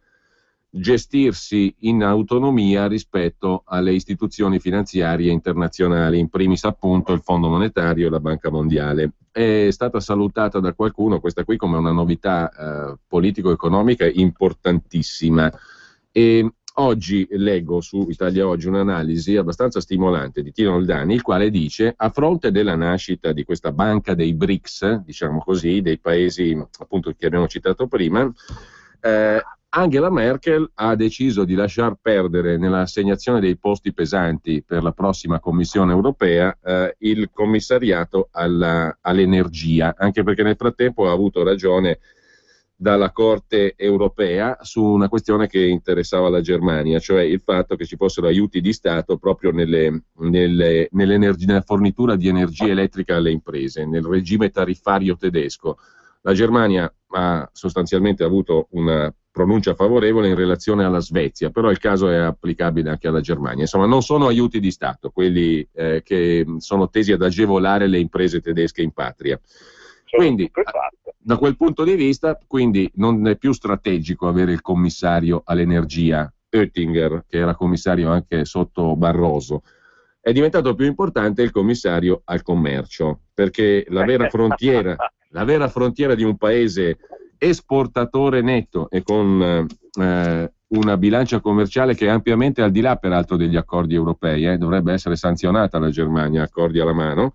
gestirsi in autonomia rispetto alle istituzioni finanziarie internazionali, in primis appunto il Fondo Monetario e la Banca Mondiale. È stata salutata da qualcuno questa qui come una novità politico-economica importantissima. E oggi leggo su Italia Oggi un'analisi abbastanza stimolante di Tino Oldani, il quale dice: a fronte della nascita di questa banca dei BRICS, diciamo così, dei paesi appunto che abbiamo citato prima, Angela Merkel ha deciso di lasciar perdere nell'assegnazione dei posti pesanti per la prossima Commissione europea il commissariato all'energia, anche perché nel frattempo ha avuto ragione dalla Corte europea su una questione che interessava la Germania, cioè il fatto che ci fossero aiuti di Stato proprio nella fornitura di energia elettrica alle imprese, nel regime tariffario tedesco. La Germania ha sostanzialmente avuto una pronuncia favorevole in relazione alla Svezia, però il caso è applicabile anche alla Germania. Insomma, non sono aiuti di Stato quelli che sono tesi ad agevolare le imprese tedesche in patria. Quindi, da quel punto di vista, quindi non è più strategico avere il commissario all'energia, Oettinger, che era commissario anche sotto Barroso. È diventato più importante il commissario al commercio, perché la vera frontiera di un paese esportatore netto e con una bilancia commerciale che è ampiamente al di là peraltro degli accordi europei, dovrebbe essere sanzionata la Germania, accordi alla mano.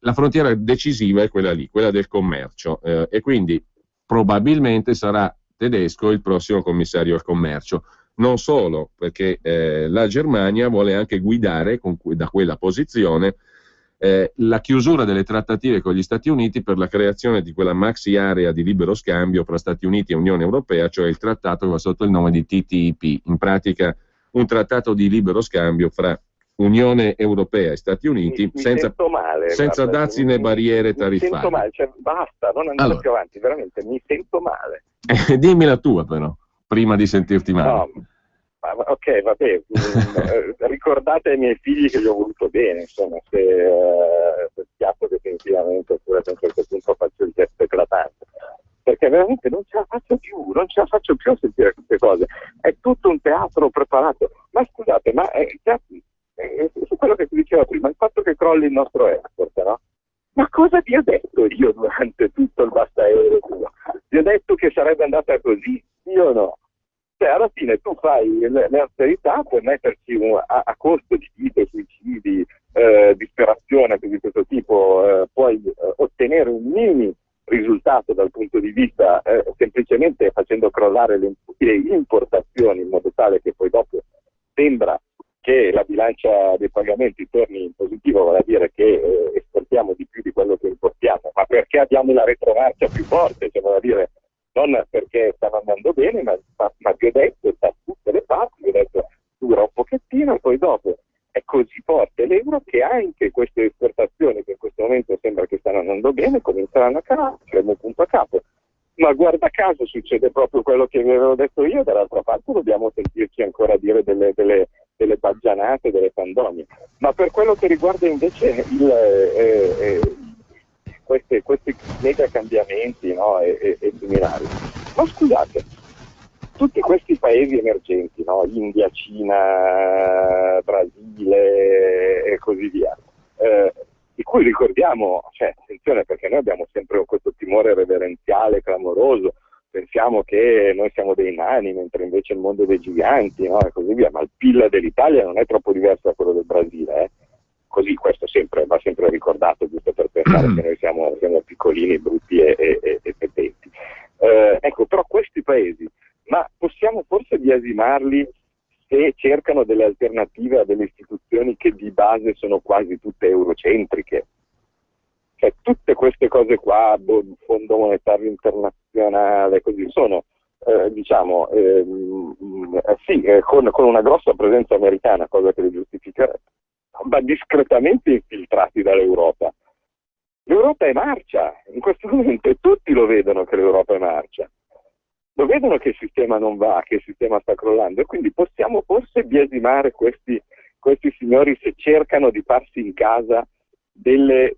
La frontiera decisiva è quella lì, quella del commercio, e quindi probabilmente sarà tedesco il prossimo commissario al commercio. Non solo, perché la Germania vuole anche guidare da quella posizione la chiusura delle trattative con gli Stati Uniti per la creazione di quella maxi area di libero scambio fra Stati Uniti e Unione Europea, cioè il trattato che va sotto il nome di TTIP, in pratica un trattato di libero scambio fra Unione Europea e Stati Uniti senza dazi né barriere tariffarie. Mi sento male, cioè basta, non andare più avanti, veramente mi sento male. Dimmi la tua però, prima di sentirti male. No. Ok, vabbè, ricordate ai miei figli che gli ho voluto bene, insomma, se schiaffo definitivamente oppure a un certo punto faccio il gesto eclatante, perché veramente non ce la faccio più a sentire queste cose, è tutto un teatro preparato. Ma scusate, su quello che ti dicevo prima, il fatto che crolli il nostro export, no? Ma cosa vi ho detto io durante tutto il basta euro? Vi ho detto che sarebbe andata così? Io no. Cioè, alla fine tu fai le austerità per metterci a costo di vite, suicidi, disperazione di questo tipo, puoi ottenere un mini risultato dal punto di vista semplicemente facendo crollare le importazioni in modo tale che poi dopo sembra che la bilancia dei pagamenti torni in positivo, vale a dire che esportiamo di più di quello che importiamo, ma perché abbiamo la retromarcia più forte, cioè vale a dire non perché stanno andando bene, ma vi ho detto da tutte le parti, vi ho detto dura un pochettino e poi dopo è così forte l'euro che anche queste esportazioni che in questo momento sembra che stanno andando bene cominceranno a calare, siamo punto a capo. Ma guarda caso succede proprio quello che vi avevo detto io, dall'altra parte dobbiamo sentirci ancora dire delle baggianate, delle fandonie. Ma per quello che riguarda invece questi mega cambiamenti, no, e similari. Ma scusate, tutti questi paesi emergenti, no, India, Cina, Brasile e così via, di cui ricordiamo, cioè, attenzione, perché noi abbiamo sempre questo timore reverenziale, clamoroso, pensiamo che noi siamo dei nani, mentre invece il mondo è dei giganti, no, e così via, ma il PIL dell'Italia non è troppo diverso da quello del Brasile, Così questo va sempre ricordato, giusto per pensare che noi siamo piccolini, brutti e petenti. Ecco, però questi paesi, ma possiamo forse biasimarli se cercano delle alternative a delle istituzioni che di base sono quasi tutte eurocentriche? Cioè tutte queste cose qua, Fondo Monetario Internazionale, così sono, con una grossa presenza americana, cosa che li giustificherebbe, ma discretamente infiltrati dall'Europa. L'Europa è marcia, in questo momento tutti lo vedono che l'Europa è marcia, lo vedono che il sistema non va, che il sistema sta crollando, e quindi possiamo forse biasimare questi questi signori se cercano di farsi in casa delle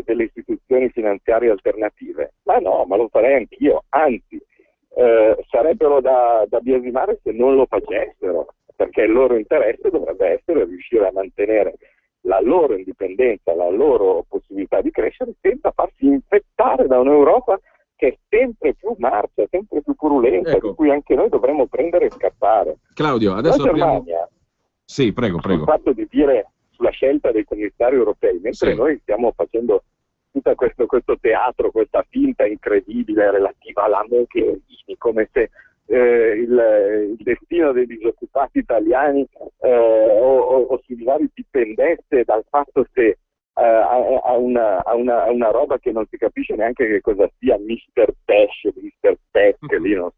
istituzioni finanziarie alternative. Ma no, ma lo farei anch'io, anzi sarebbero da biasimare se non lo facessero, perché il loro interesse dovrebbe essere riuscire a mantenere la loro indipendenza, la loro possibilità di crescere senza farsi infettare da un'Europa che è sempre più marcia, sempre più purulenta, ecco, di cui anche noi dovremmo prendere e scappare. Claudio, adesso la Germania, sì, prego. sul fatto di dire sulla scelta dei commissari europei, mentre noi stiamo facendo tutto questo teatro, questa finta incredibile relativa alla Mogherini, come se il destino dei disoccupati italiani o similari dipendesse dal fatto se a una roba che non si capisce neanche che cosa sia Mr. Pesh, Mr. Peck, lì non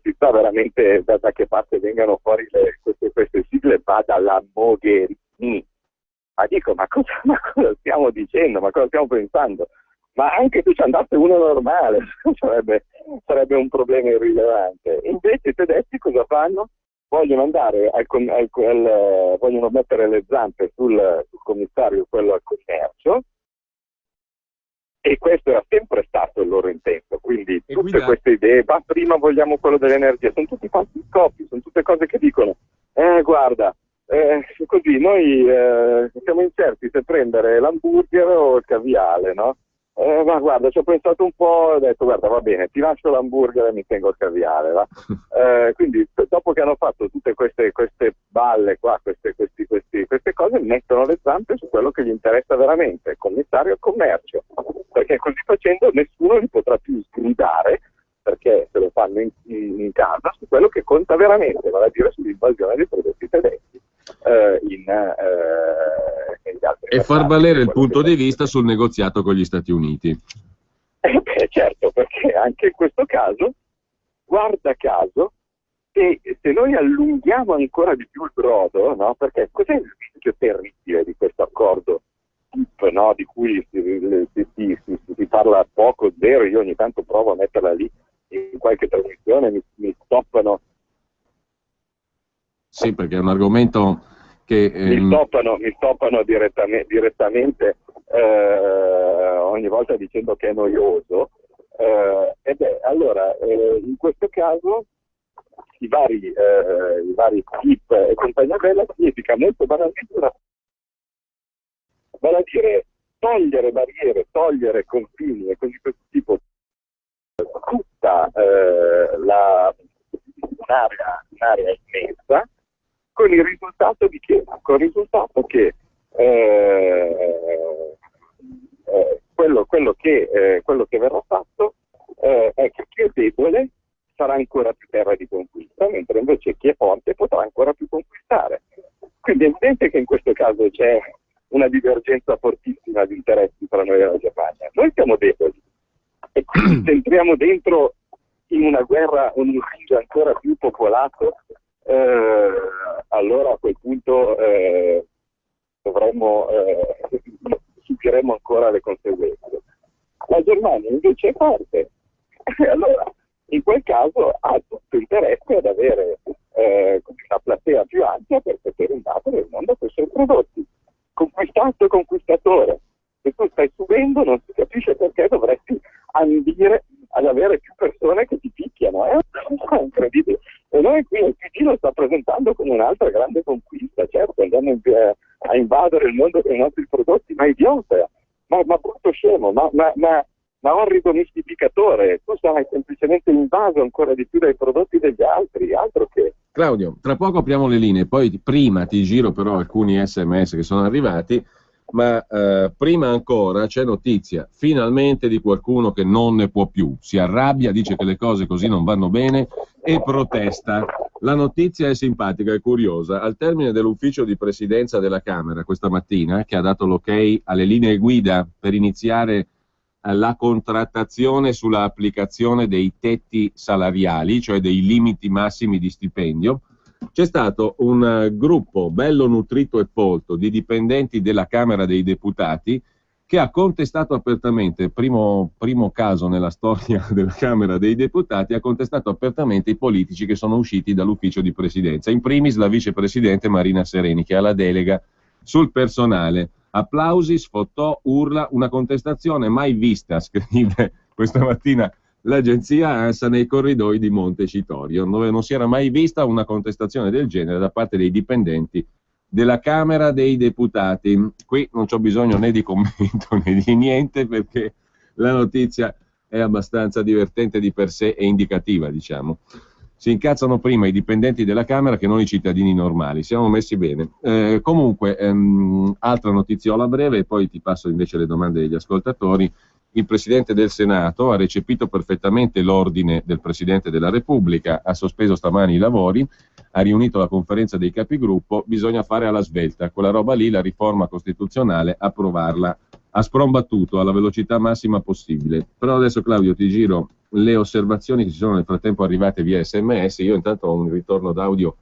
si sa veramente da che parte vengano fuori queste sigle, va dalla Mogherini. Ma dico, ma cosa stiamo dicendo? Ma cosa stiamo pensando? Ma anche se ci andasse uno normale sarebbe un problema irrilevante. Invece i tedeschi cosa fanno? Vogliono andare vogliono mettere le zampe sul commissario, quello al commercio, e questo era sempre stato il loro intento. Quindi tutte queste idee, ma prima vogliamo quello dell'energia, sono tutti falsi scopi, sono tutte cose che dicono, guarda, così noi siamo incerti se prendere l'hamburger o il caviale, no? Ma guarda, ci ho pensato un po', ho detto guarda, va bene, ti lascio l'hamburger e mi tengo il caviale, va? Quindi dopo che hanno fatto tutte queste balle qua, queste cose, mettono le zampe su quello che gli interessa veramente, il commissario al commercio, perché così facendo nessuno li potrà più sgridare, perché se lo fanno in casa, su quello che conta veramente, vale a dire sull'invasione dei prodotti tedeschi negli altri e far valere il punto di vista sul negoziato con gli Stati Uniti. Certo, perché anche in questo caso, guarda caso, se noi allunghiamo ancora di più il brodo, no? Perché cos'è il rischio terribile di questo accordo, no? Di cui si parla poco, zero, io ogni tanto provo a metterla lì in qualche trasmissione, mi stoppano. Sì, perché è un argomento che mi stoppano direttamente ogni volta dicendo che è noioso, allora in questo caso i vari tip e compagnia bella significa molto banalmente vale a dire togliere barriere, togliere confini e così questo tipo tutta un'area immensa, con il risultato di che? Con il risultato che quello che verrà fatto è che chi è debole sarà ancora più terra di conquista, mentre invece chi è forte potrà ancora più conquistare. Quindi è evidente che in questo caso c'è una divergenza fortissima di interessi tra noi e la Germania. Noi siamo deboli e quindi se entriamo dentro in una guerra, un ring ancora più popolato, allora a quel punto subiremo ancora le conseguenze. La Germania invece è forte, allora in quel caso ha tutto interesse ad avere una platea più ampia per poter invadere il mondo con i suoi prodotti. Conquistato e conquistatore. Se tu stai subendo non si capisce perché dovresti ambire ad avere più persone che ti picchiano. È incredibile. E noi qui il PD lo sta presentando come un'altra grande conquista. Certo, andiamo a invadere il mondo con i nostri prodotti, ma idiota, ma brutto scemo, ma orrido mistificatore. Tu sarai semplicemente invaso ancora di più dai prodotti degli altri, altro che... Claudio, tra poco apriamo le linee, poi prima ti giro però alcuni SMS che sono arrivati, ma prima ancora c'è notizia finalmente di qualcuno che non ne può più, si arrabbia, dice che le cose così non vanno bene e protesta. La notizia è simpatica e curiosa. Al termine dell'ufficio di presidenza della Camera questa mattina, che ha dato l'ok alle linee guida per iniziare la contrattazione sulla applicazione dei tetti salariali, cioè dei limiti massimi di stipendio, c'è stato un gruppo bello nutrito e folto di dipendenti della Camera dei Deputati che che ha contestato apertamente, primo caso nella storia della Camera dei Deputati, ha contestato apertamente i politici che sono usciti dall'ufficio di presidenza, in primis la vicepresidente Marina Sereni, che ha la delega sul personale. Applausi, sfottò, urla, una contestazione mai vista, scrive questa mattina l'agenzia ANSA nei corridoi di Montecitorio, dove non si era mai vista una contestazione del genere da parte dei dipendenti della Camera dei Deputati. Qui non c'ho bisogno né di commento né di niente, perché la notizia è abbastanza divertente di per sé e indicativa, diciamo. Si incazzano prima i dipendenti della Camera che non i cittadini normali, siamo messi bene. Comunque, altra notiziola breve e poi ti passo invece le domande degli ascoltatori. Il Presidente del Senato ha recepito perfettamente l'ordine del Presidente della Repubblica, ha sospeso stamani i lavori, ha riunito la conferenza dei capigruppo, bisogna fare alla svelta, quella roba lì, la riforma costituzionale, approvarla a sprombattuto, alla velocità massima possibile. Però adesso, Claudio, ti giro le osservazioni che ci sono nel frattempo arrivate via SMS. Io intanto ho un ritorno d'audio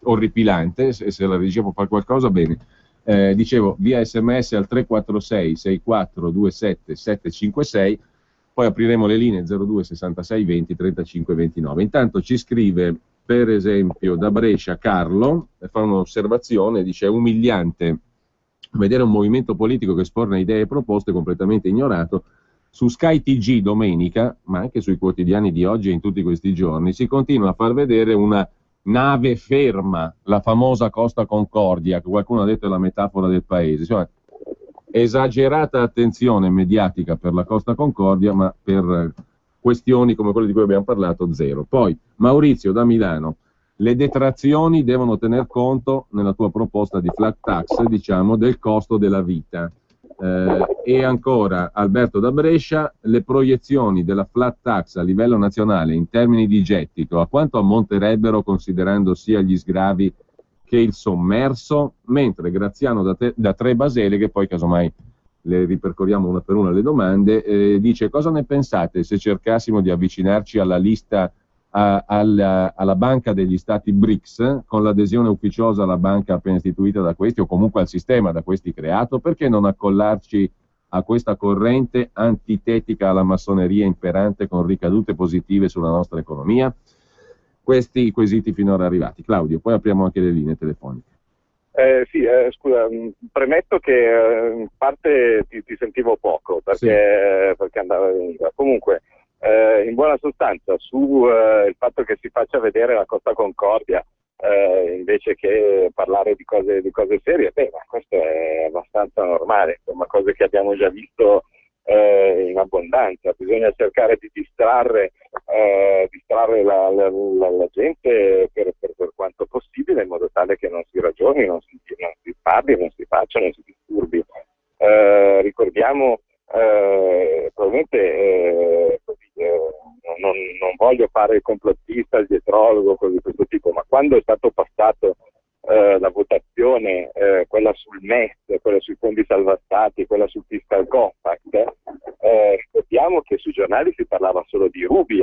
orripilante, se la regia può fare qualcosa, bene. Dicevo, via SMS al 346 6427 756, poi apriremo le linee 02 66 20 35 29. Intanto ci scrive, per esempio, da Brescia Carlo, fa un'osservazione, dice: è umiliante vedere un movimento politico che esporne idee e proposte completamente ignorato. Su Sky TG domenica, ma anche sui quotidiani di oggi e in tutti questi giorni, si continua a far vedere una nave ferma, la famosa Costa Concordia, che qualcuno ha detto è la metafora del paese. Insomma, esagerata attenzione mediatica per la Costa Concordia, ma per questioni come quelle di cui abbiamo parlato, zero. Poi Maurizio da Milano: le detrazioni devono tener conto, nella tua proposta di flat tax, diciamo, del costo della vita. E ancora Alberto da Brescia: le proiezioni della flat tax a livello nazionale in termini di gettito, a quanto ammonterebbero considerando sia gli sgravi che il sommerso? Mentre Graziano da Tre Basele, che poi casomai le ripercorriamo una per una le domande, dice: cosa ne pensate se cercassimo di avvicinarci alla lista alla banca degli stati BRICS, con l'adesione ufficiosa alla banca appena istituita da questi, o comunque al sistema da questi creato? Perché non accollarci a questa corrente antitetica alla massoneria imperante, con ricadute positive sulla nostra economia? Questi i quesiti finora arrivati. Claudio, poi apriamo anche le linee telefoniche. Scusa, premetto che in parte ti sentivo poco, perché andava in lingua. Comunque, in buona sostanza, su il fatto che si faccia vedere la Costa Concordia invece che parlare di cose serie, ma questo è abbastanza normale, insomma, cose che abbiamo già visto in abbondanza. Bisogna cercare di distrarre la gente per quanto possibile, in modo tale che non si ragioni, non si parli, non si faccia, non si disturbi. Ricordiamo, probabilmente non voglio fare il complottista, il dietrologo, cose di questo tipo, ma quando è stato passato la votazione, quella sul MES, quella sui fondi salva stati, quella sul fiscal compact, ricordiamo che sui giornali si parlava solo di Ruby,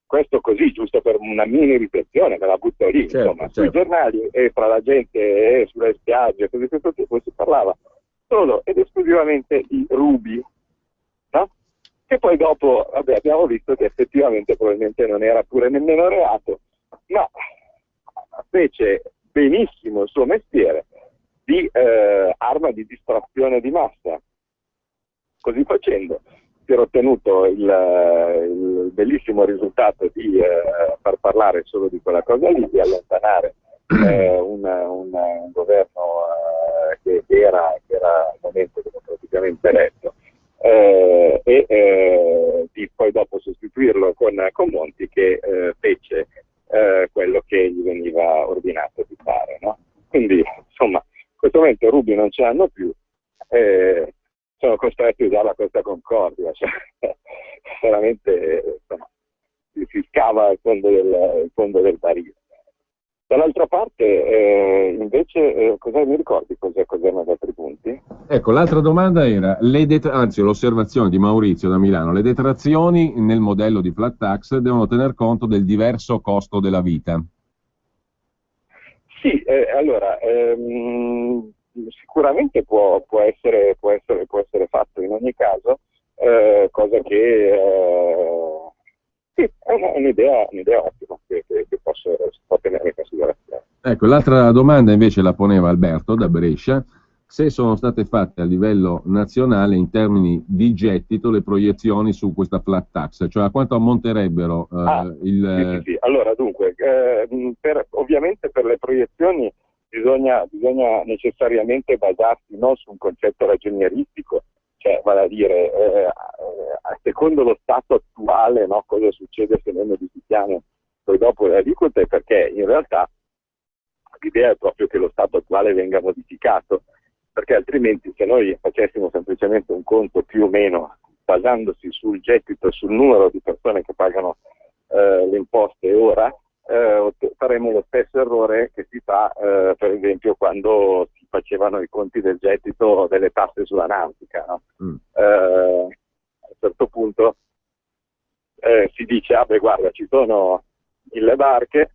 Questo così, giusto per una mini riflessione, me la butto lì, insomma. Sui giornali e fra la gente sulle spiagge, così di questo tipo, si parlava solo ed esclusivamente di Ruby, no? Che poi dopo abbiamo visto che effettivamente probabilmente non era pure nemmeno reato, ma fece benissimo il suo mestiere di arma di distrazione di massa. Così facendo si era ottenuto il bellissimo risultato di far parlare solo di quella cosa lì, di allontanare un governo che era al momento democraticamente eletto, e di poi dopo sostituirlo con Monti, che fece quello che gli veniva ordinato di fare, no? Quindi, insomma, in questo momento Ruby non ce l'hanno più, sono costretti a usare la Costa Concordia, cioè, veramente, insomma, si scava il fondo del barile. Dall'altra parte, invece, cosa mi ricordi cos'erano gli altri punti? Ecco, l'altra domanda era, l'osservazione di Maurizio da Milano: le detrazioni nel modello di flat tax devono tener conto del diverso costo della vita. Sì, allora, sicuramente può essere fatto in ogni caso, cosa che sì, è un'idea ottima che si può tenere in considerazione. Ecco, l'altra domanda invece la poneva Alberto da Brescia: se sono state fatte a livello nazionale in termini di gettito le proiezioni su questa flat tax, cioè a quanto ammonterebbero Sì. Allora, dunque, ovviamente per le proiezioni bisogna necessariamente basarsi non su un concetto ragionieristico, cioè vale a dire, secondo lo stato attuale, no, cosa succede se noi modifichiamo poi dopo le aliquote, perché in realtà l'idea è proprio che lo stato attuale venga modificato, perché altrimenti se noi facessimo semplicemente un conto più o meno basandosi sul gettito, sul numero di persone che pagano le imposte ora, faremo lo stesso errore che si fa per esempio quando si facevano i conti del gettito delle tasse sulla nautica, no? A un certo punto si dice, guarda, ci sono 1000 barche,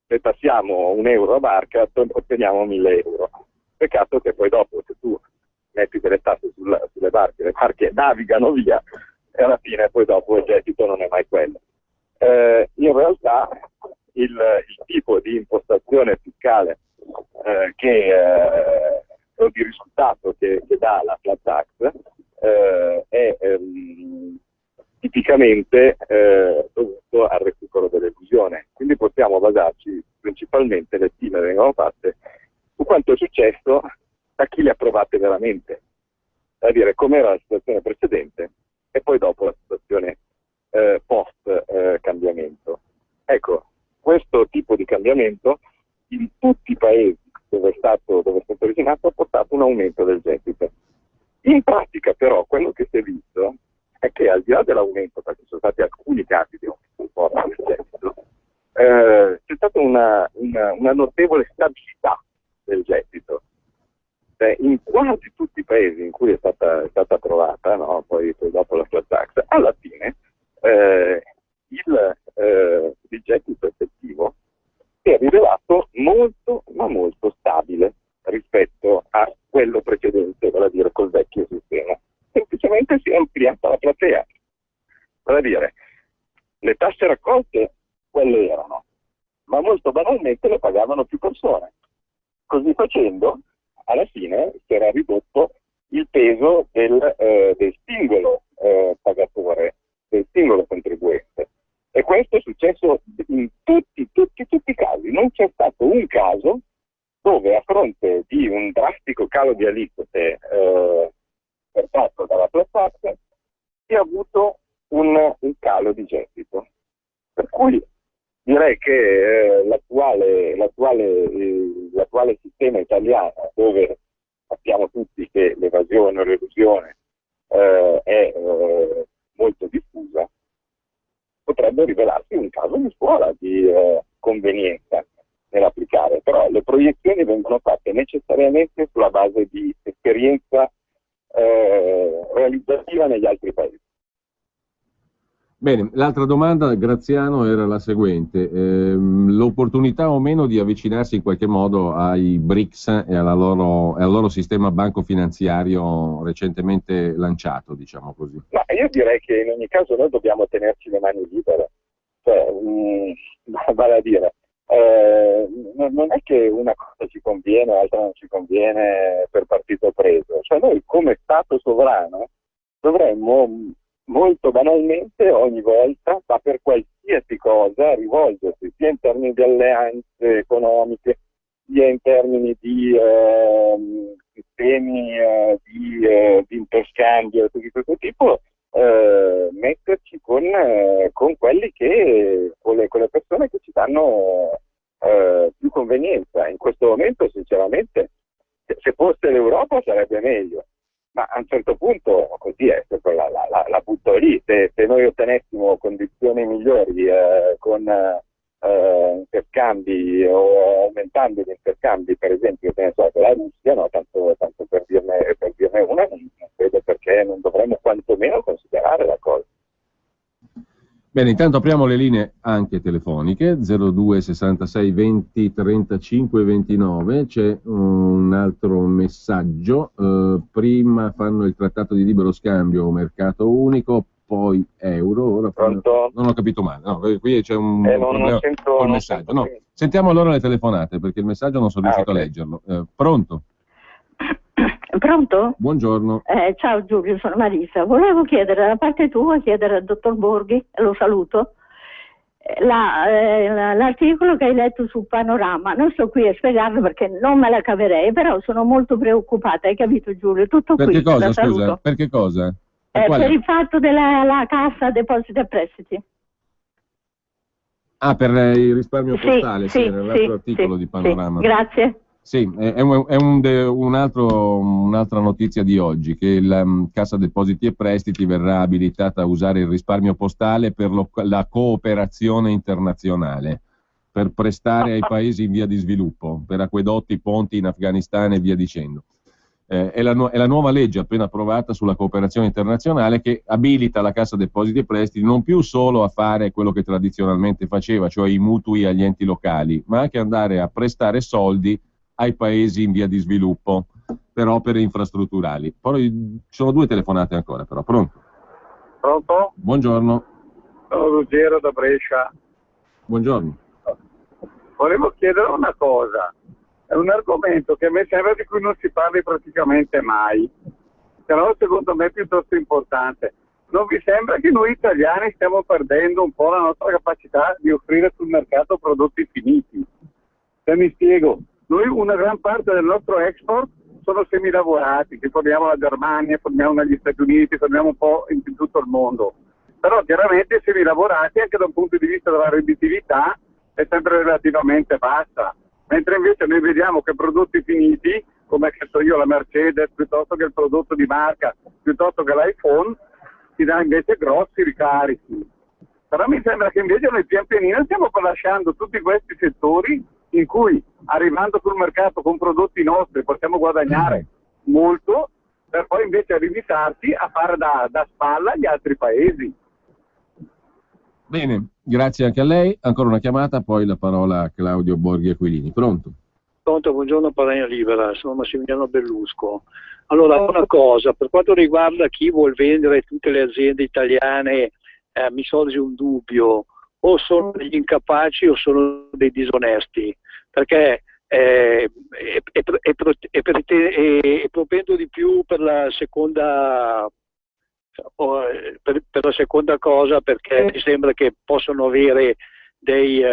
se tassiamo €1 a barca otteniamo 1000 euro. Peccato che poi dopo, se tu metti delle tasse sulle barche, le barche navigano via e alla fine poi dopo il gettito non è mai quello. In realtà il tipo di impostazione fiscale o di risultato che dà la flat tax è tipicamente dovuto al recupero dell'elusione. Quindi possiamo basarci principalmente, le stime vengono fatte su quanto è successo da chi le ha approvate veramente, a dire com'era la situazione precedente e poi dopo la situazione post cambiamento. Ecco, questo tipo di cambiamento in tutti i paesi dove è stato originato ha portato un aumento del gettito. In pratica però quello che si è visto è che al di là dell'aumento, perché sono stati alcuni casi di aumento del gettito, c'è stata una notevole stabilità del gettito. In quasi tutti i paesi in cui è stata approvata, no? poi dopo la flat tax, alla fine il gettito effettivo si è rivelato molto, ma molto stabile rispetto a quello precedente, vale a dire col vecchio sistema. Semplicemente si è ampliata la platea. Vale a dire, le tasse raccolte, quelle erano, ma molto banalmente le pagavano più persone. Così facendo, alla fine si era ridotto il peso del singolo pagatore, del singolo contribuente. E questo è successo in tutti i casi. Non c'è stato un caso dove a fronte di un drastico calo di aliquote portato dalla flat tax si è avuto un calo di gettito. Per cui direi che l'attuale sistema italiano, dove sappiamo tutti che l'evasione o l'elusione è molto diffusa, potrebbe rivelarsi un caso di scuola di convenienza nell'applicare, però le proiezioni vengono fatte necessariamente sulla base di esperienza realizzativa negli altri paesi. Bene, l'altra domanda, Graziano, era la seguente: l'opportunità o meno di avvicinarsi in qualche modo ai BRICS e al loro sistema banco-finanziario recentemente lanciato, diciamo così? Ma io direi che in ogni caso noi dobbiamo tenerci le mani libere, cioè, vale a dire, non è che una cosa ci conviene, l'altra non ci conviene per partito preso, cioè noi come Stato sovrano dovremmo molto banalmente ogni volta, ma per qualsiasi cosa, rivolgersi sia in termini di alleanze economiche, sia in termini di sistemi di interscambio di questo tipo, metterci con quelli che, con le persone che ci danno più convenienza. In questo momento, sinceramente, se fosse l'Europa sarebbe meglio. Ma a un certo punto così è, la butto lì. Se noi ottenessimo condizioni migliori con interscambi o aumentando gli interscambi, per esempio, che ne so, con la Russia, no? tanto per dirne una, non vedo perché non dovremmo quantomeno considerare la cosa. Bene, intanto apriamo le linee anche telefoniche, 02 66 20 35 29, c'è un altro messaggio, prima fanno il trattato di libero scambio, mercato unico, poi euro, ora fanno... Non ho capito male, no, qui c'è un problema col messaggio. No, sentiamo allora le telefonate, perché il messaggio non sono riuscito a leggerlo. Pronto? Pronto? Buongiorno. Ciao Giulio, sono Marisa. Volevo chiedere da parte tua, chiedere al dottor Borghi, lo saluto, l'articolo che hai letto su Panorama. Non sto qui a spiegarlo perché non me la caverei, però sono molto preoccupata, hai capito Giulio? Tutto per qui. Che cosa, scusa? Saluto. Per che cosa? Per il fatto della Cassa Depositi e Prestiti. Ah, per il risparmio postale, sì, era l'altro articolo di Panorama. Sì, grazie. Sì, è un'altra notizia di oggi, che la Cassa Depositi e Prestiti verrà abilitata a usare il risparmio postale per la cooperazione internazionale, per prestare ai paesi in via di sviluppo, per acquedotti, ponti in Afghanistan e via dicendo. È la nuova legge appena approvata sulla cooperazione internazionale che abilita la Cassa Depositi e Prestiti non più solo a fare quello che tradizionalmente faceva, cioè i mutui agli enti locali, ma anche andare a prestare soldi ai paesi in via di sviluppo per opere infrastrutturali. Poi ci sono 2 telefonate ancora, però. Pronto? Pronto? Buongiorno. Sono Ruggero da Brescia. Buongiorno. Volevo chiedere una cosa. È un argomento che a me sembra di cui non si parli praticamente mai, però secondo me è piuttosto importante. Non vi sembra che noi italiani stiamo perdendo un po' la nostra capacità di offrire sul mercato prodotti finiti? Se mi spiego, noi una gran parte del nostro export sono semilavorati, che forniamo alla Germania, forniamo negli Stati Uniti, forniamo un po' in tutto il mondo. Però chiaramente semilavorati anche da un punto di vista della redditività è sempre relativamente bassa. Mentre invece noi vediamo che prodotti finiti, come che so io la Mercedes, piuttosto che il prodotto di marca, piuttosto che l'iPhone, ti dà invece grossi ricarichi. Però mi sembra che invece noi pian pianino stiamo lasciando tutti questi settori in cui arrivando sul mercato con prodotti nostri possiamo guadagnare molto, per poi invece limitarsi a fare da spalla agli altri paesi. Bene, grazie anche a lei. Ancora una chiamata, poi la parola a Claudio Borghi Aquilini. Pronto? Pronto, buongiorno Padania Libera, sono Massimiliano Bellusco. Allora, una cosa, per quanto riguarda chi vuol vendere tutte le aziende italiane, mi sorge un dubbio, o sono degli incapaci o sono dei disonesti, perché è propendo di più per la seconda per la seconda cosa, perché mi sembra che possono avere degli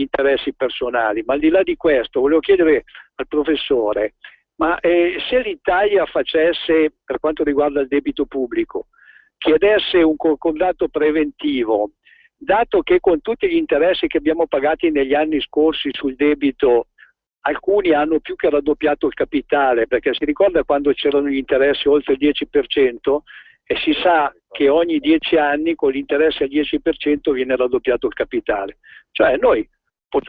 interessi personali. Ma al di là di questo volevo chiedere al professore, ma se l'Italia facesse, per quanto riguarda il debito pubblico, chiedesse un concordato preventivo, dato che con tutti gli interessi che abbiamo pagati negli anni scorsi sul debito, alcuni hanno più che raddoppiato il capitale, perché si ricorda quando c'erano gli interessi oltre il 10%, e si sa che ogni 10 anni con l'interesse al 10% viene raddoppiato il capitale. Cioè noi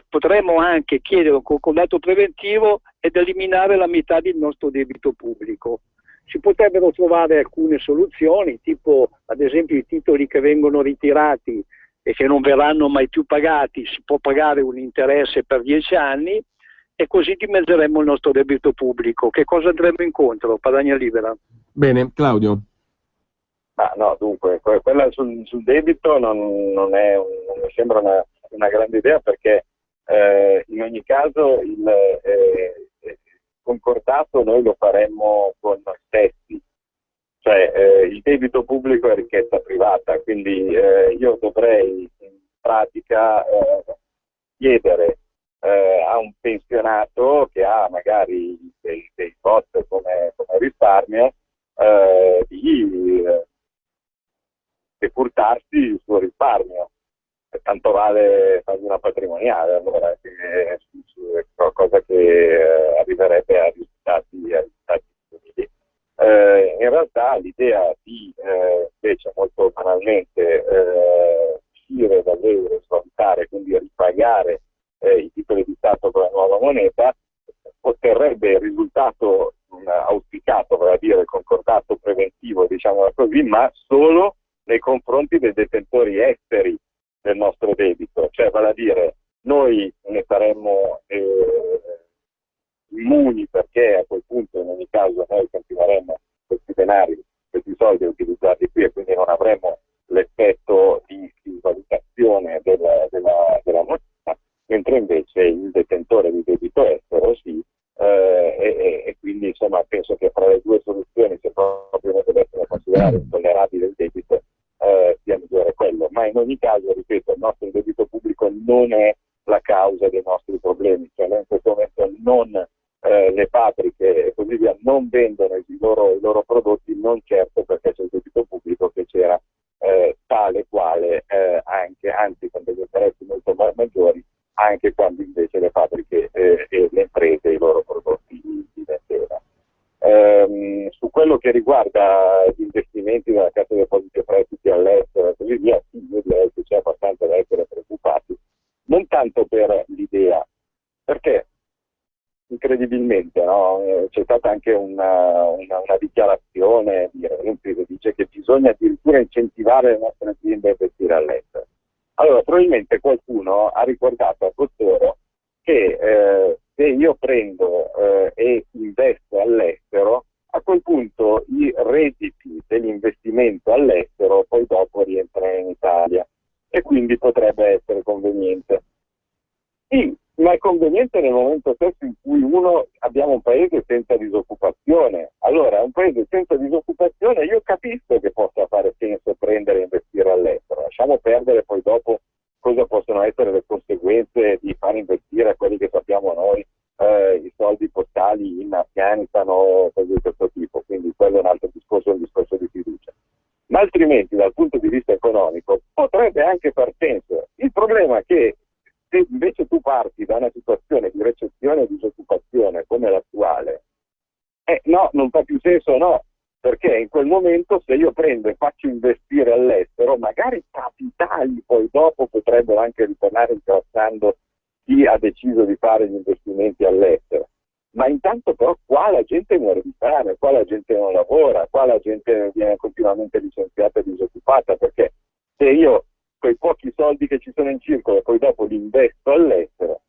potremmo anche chiedere un concordato preventivo ed eliminare la metà del nostro debito pubblico. Si potrebbero trovare alcune soluzioni, tipo ad esempio i titoli che vengono ritirati e che non verranno mai più pagati, si può pagare un interesse per 10 anni e così dimezzeremmo il nostro debito pubblico. Che cosa andremo incontro? Padania Libera. Bene, Claudio. No, dunque, quella sul debito non mi sembra una grande idea, perché in ogni caso il concordato noi lo faremmo con noi stessi, cioè il debito pubblico è ricchezza privata, quindi io dovrei in pratica chiedere a un pensionato che ha magari dei bot come risparmio di sepultarsi il suo risparmio, tanto vale fargli una patrimoniale, allora è qualcosa che arriverebbe a risultati simili. In realtà l'idea di invece molto banalmente uscire dall'euro, svalutare, quindi ripagare i titoli di Stato con la nuova moneta, otterrebbe il risultato auspicato, vale a dire il concordato preventivo, diciamo così, ma solo nei confronti dei detentori esteri del nostro debito, cioè vale a dire noi ne saremmo immuni, perché a quel punto in ogni caso noi continueremmo questi denari, questi soldi a utilizzarli qui, e quindi non avremmo l'effetto di valutazione della moneta, mentre invece il detentore di debito estero sì, e quindi insomma penso che fra le due soluzioni, se proprio noi dovessimo considerare intollerabile il debito, sia migliore quello. Ma in ogni caso, ripeto, il nostro debito pubblico non è la causa dei nostri problemi, cioè noi in questo momento non le fabbriche e così via non vendono i loro prodotti, non certo perché c'è il debito pubblico che c'era tale quale, anche, anzi con degli interessi molto maggiori, anche quando invece le fabbriche e le imprese i loro prodotti li vendevano. Su quello che riguarda gli investimenti della Cassa Depositi e Prestiti all'estero e così via, sì, io direi che c'è abbastanza da essere preoccupati, non tanto per l'idea, perché incredibilmente no? C'è stata anche una dichiarazione di Renzi che dice che bisogna addirittura incentivare le nostre aziende a investire all'estero. Allora probabilmente qualcuno ha ricordato a costoro che se io prendo e investo all'estero, a quel punto i redditi dell'investimento all'estero poi dopo rientrano in Italia e quindi potrebbe essere conveniente. Sì, ma è conveniente nel momento stesso in cui abbiamo un paese senza disoccupazione. Allora, un paese senza disoccupazione io capisco che possa fare senso prendere e investire all'estero. Lasciamo perdere poi dopo cosa possono essere le conseguenze di far investire a quelli che sappiamo noi, i soldi postali in Afghanistan o cose di questo tipo. Quindi quello è un altro discorso, un discorso di fiducia. Ma altrimenti dal punto di vista economico potrebbe anche far senso. Il problema è che se invece tu parti da una situazione di recessione e disoccupazione come l'attuale, no, non fa più senso, no, perché in quel momento se io prendo e faccio investire all'estero, magari capitali poi dopo potrebbero anche ritornare incassando chi ha deciso di fare gli investimenti all'estero. Ma intanto però qua la gente muore di fame, qua la gente non lavora, qua la gente viene continuamente licenziata e disoccupata, perché se io quei pochi soldi che ci sono in circolo e poi dopo li investo all'estero,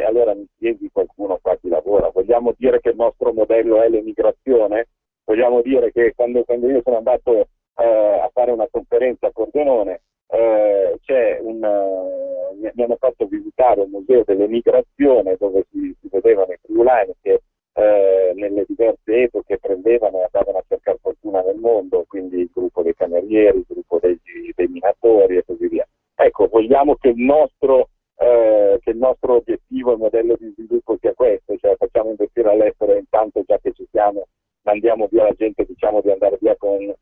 allora mi spieghi qualcuno qua chi lavora. Vogliamo dire che il nostro modello è l'emigrazione? Vogliamo dire che quando io sono andato a fare una conferenza a Pordenone, mi hanno fatto visitare un museo dell'emigrazione dove si vedevano i friulani che nelle diverse epoche prendevano e andavano a cercare fortuna nel mondo, quindi il gruppo dei camerieri, il gruppo dei minatori e così via. Ecco, vogliamo che il nostro obiettivo e modello di sviluppo sia questo, cioè facciamo investire all'estero e intanto già che ci siamo mandiamo via la gente, diciamo di andare via con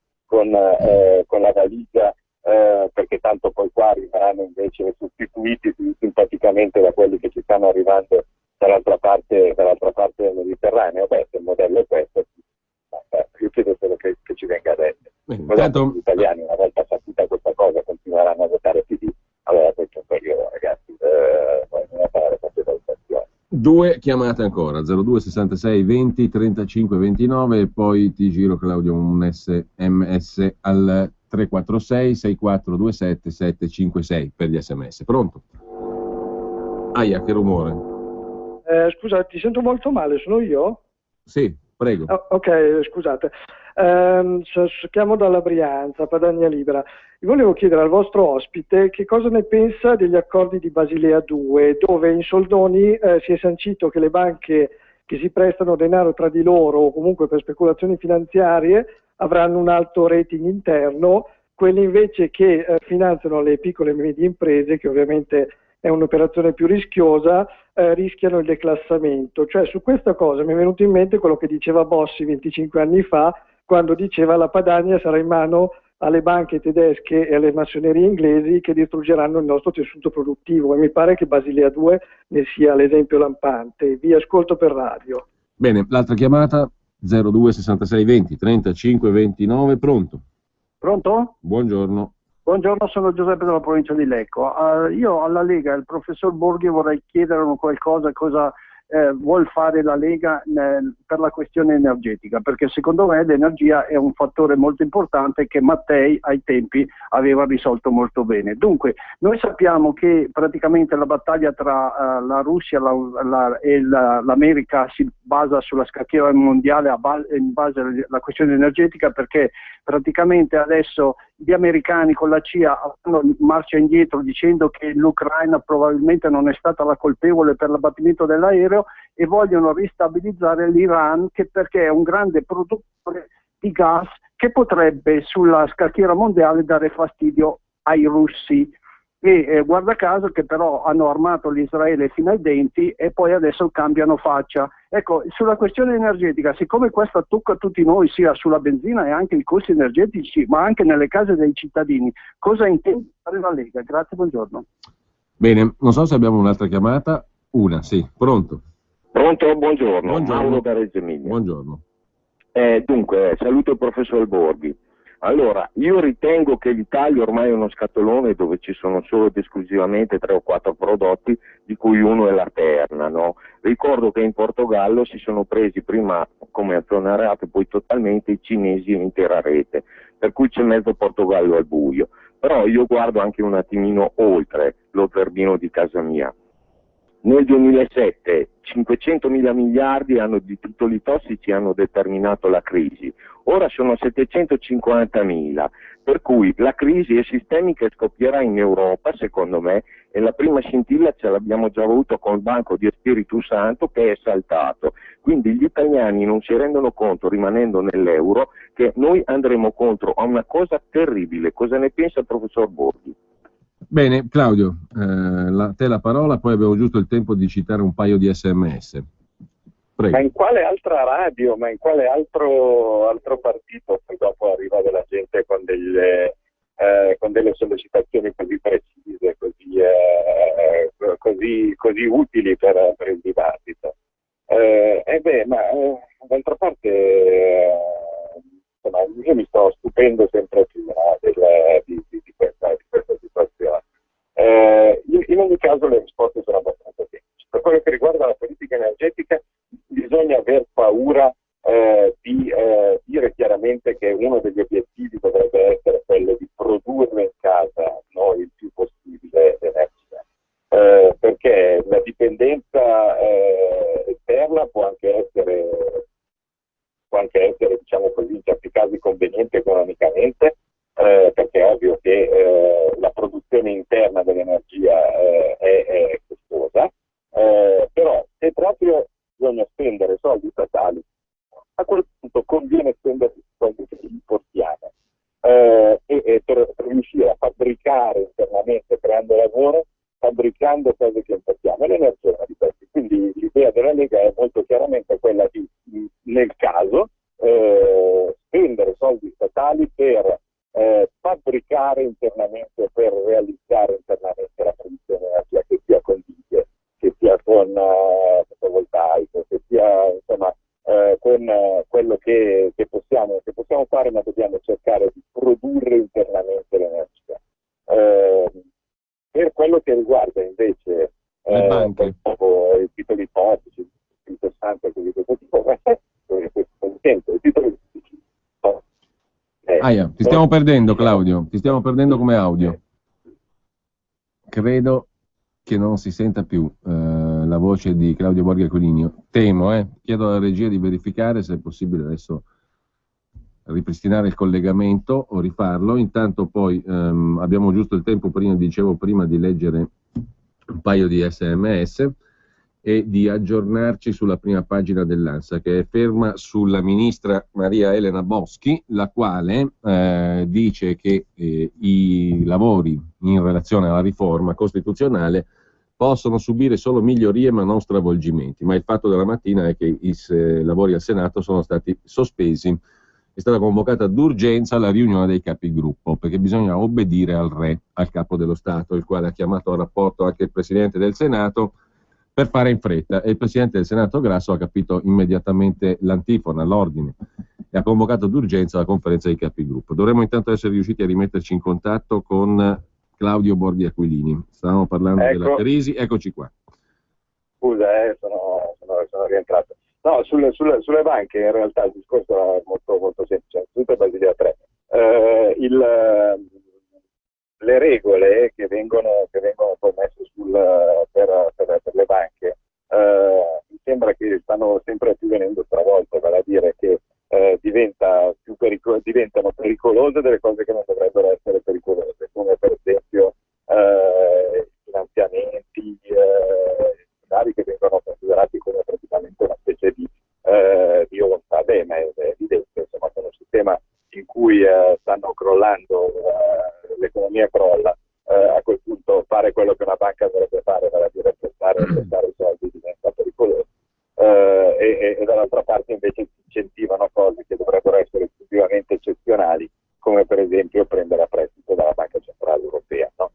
la valigia, perché tanto poi qua arriveranno invece sostituiti simpaticamente da quelli che ci stanno arrivando dall'altra parte del Mediterraneo. Beh, se il modello è questo, io chiedo solo che ci venga detto. Intanto... Gli italiani, una volta saputa questa cosa, continueranno a votare PD, allora questo periodo, ragazzi, non fare queste valutazioni. Due chiamate ancora, 02 66 20 35 29, e poi ti giro, Claudio, un SMS al 346 6427 756 per gli SMS. Pronto? Aia, che rumore. Scusa, ti sento molto male, sono io? Sì, prego. Ok, scusate. Chiamo dalla Brianza, Padania Libera. Volevo chiedere al vostro ospite che cosa ne pensa degli accordi di Basilea 2, dove in soldoni si è sancito che le banche che si prestano denaro tra di loro o comunque per speculazioni finanziarie avranno un alto rating interno, quelli invece che finanziano le piccole e medie imprese, che ovviamente è un'operazione più rischiosa, rischiano il declassamento. Cioè, su questa cosa mi è venuto in mente quello che diceva Bossi 25 anni fa, quando diceva la Padania sarà in mano alle banche tedesche e alle massonerie inglesi che distruggeranno il nostro tessuto produttivo, e mi pare che Basilea 2 ne sia l'esempio lampante. Vi ascolto per radio. Bene, l'altra chiamata 02 66 20 35 29, pronto? Pronto? Buongiorno. Buongiorno, sono Giuseppe della provincia di Lecco. Io alla Lega, il professor Borghi, vorrei chiedere qualcosa, cosa vuol fare la Lega per la questione energetica, perché secondo me l'energia è un fattore molto importante che Mattei ai tempi aveva risolto molto bene. Dunque, noi sappiamo che praticamente la battaglia tra la Russia e l'America si basa sulla scacchiera mondiale in base alla questione energetica, perché praticamente adesso gli americani con la CIA fanno marcia indietro dicendo che l'Ucraina probabilmente non è stata la colpevole per l'abbattimento dell'aereo e vogliono ristabilizzare l'Iran perché è un grande produttore di gas che potrebbe sulla scacchiera mondiale dare fastidio ai russi. E guarda caso che però hanno armato l'Israele fino ai denti e poi adesso cambiano faccia. Ecco, sulla questione energetica, siccome questa tocca tutti noi, sia sulla benzina e anche i costi energetici, ma anche nelle case dei cittadini, cosa intende fare la Lega? Grazie, buongiorno. Bene, non so se abbiamo un'altra chiamata. Una, sì. Pronto? Pronto? Buongiorno. Buongiorno. Mauro da Reggio Emilia. Buongiorno. Dunque, saluto il professor Borghi. Allora, io ritengo che l'Italia ormai è uno scatolone dove ci sono solo ed esclusivamente 3 o 4 prodotti, di cui uno è la Terna, no? Ricordo che in Portogallo si sono presi prima come azionariato e poi totalmente i cinesi in intera rete, per cui c'è mezzo Portogallo al buio. Però io guardo anche un attimino oltre lo zerbino di casa mia. Nel 2007 500.000 miliardi di titoli tossici hanno determinato la crisi, ora sono 750.000, per cui la crisi è sistemica e scoppierà in Europa, secondo me, e la prima scintilla ce l'abbiamo già avuto col Banco di Spirito Santo che è saltato. Quindi gli italiani non si rendono conto, rimanendo nell'euro, che noi andremo contro a una cosa terribile. Cosa ne pensa il professor Borghi? Bene, Claudio, te la parola, poi abbiamo giusto il tempo di citare un paio di SMS. Prego. Ma in quale altra radio, ma in quale altro partito poi dopo arriva della gente con delle sollecitazioni così precise, così utili per il dibattito? D'altra parte, insomma, io mi sto stupendo sempre più, no, di questa situazione. In ogni caso le risposte sono abbastanza semplici. Per quello che riguarda la politica energetica bisogna aver paura di dire chiaramente che uno degli obiettivi dovrebbe essere quello di produrre in casa noi il più possibile energia, perché la dipendenza esterna può anche essere, diciamo così, in certi casi conveniente economicamente, perché è ovvio che la produzione interna dell'energia è costosa, però se proprio bisogna spendere soldi statali, a quel punto conviene spendere soldi che importiamo, e per riuscire a fabbricare internamente, creando lavoro, fabbricando cose che importiamo, e l'energia è una di queste. Quindi l'idea della Lega è molto chiaramente quella di, nel caso, spendere soldi statali per fabbricare internamente, per realizzare internamente la produzione di energia, che sia con ditte, che sia con fotovoltaico, che sia insomma con quello che possiamo fare, ma dobbiamo cercare di produrre internamente l'energia. Per quello che riguarda invece i titoli ipotici, interessanti e così questo tipo, i titoli ti stiamo perdendo, Claudio, ti stiamo perdendo come audio. Credo che non si senta più la voce di Claudio Borghi Aquilini. Temo, chiedo alla regia di verificare se è possibile adesso ripristinare il collegamento o rifarlo. Intanto poi abbiamo giusto il tempo, dicevo prima, di leggere un paio di SMS e di aggiornarci sulla prima pagina dell'ANSA, che è ferma sulla ministra Maria Elena Boschi, la quale dice che i lavori in relazione alla riforma costituzionale possono subire solo migliorie ma non stravolgimenti, ma il fatto della mattina è che i lavori al Senato sono stati sospesi. È stata convocata d'urgenza la riunione dei capigruppo, perché bisogna obbedire al re, al capo dello Stato, il quale ha chiamato a rapporto anche il Presidente del Senato per fare in fretta, e il Presidente del Senato Grasso ha capito immediatamente l'antifona, l'ordine, e ha convocato d'urgenza la conferenza dei capigruppo. Dovremmo intanto essere riusciti a rimetterci in contatto con Claudio Borghi Aquilini. Stavamo parlando della crisi, eccoci qua. Scusa, sono rientrato. No, sulle banche in realtà il discorso è molto, molto semplice, tutto è Basilea 3. Le regole che vengono poi messe per le banche mi sembra che stanno sempre più venendo stravolte, vale a dire che diventano pericolose delle cose che non dovrebbero essere pericolose, come per esempio finanziamenti che vengono considerati come praticamente una specie di onta. Beh, ma è evidente, insomma, che è un sistema in cui stanno crollando, l'economia crolla, a quel punto fare quello che una banca dovrebbe fare, vale a dire prestare i soldi, diventa pericoloso. E dall'altra parte invece si incentivano cose che dovrebbero essere esclusivamente eccezionali, come per esempio prendere a prestito dalla Banca Centrale Europea, no?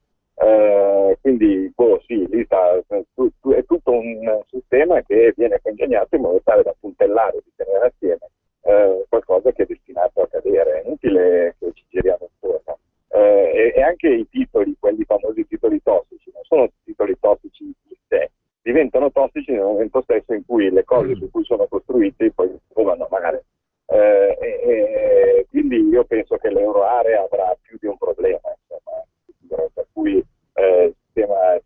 Quindi sì, lì è tutto un sistema che viene congegnato in modo tale da puntellare, di tenere assieme qualcosa che è destinato a cadere. È inutile che ci giriamo intorno. E anche i titoli, quelli famosi titoli tossici, non sono titoli tossici in sé, diventano tossici nel momento stesso in cui le cose su cui sono costruiti poi vanno a male. Quindi io penso che l'euroarea avrà più di un problema, insomma, per cui il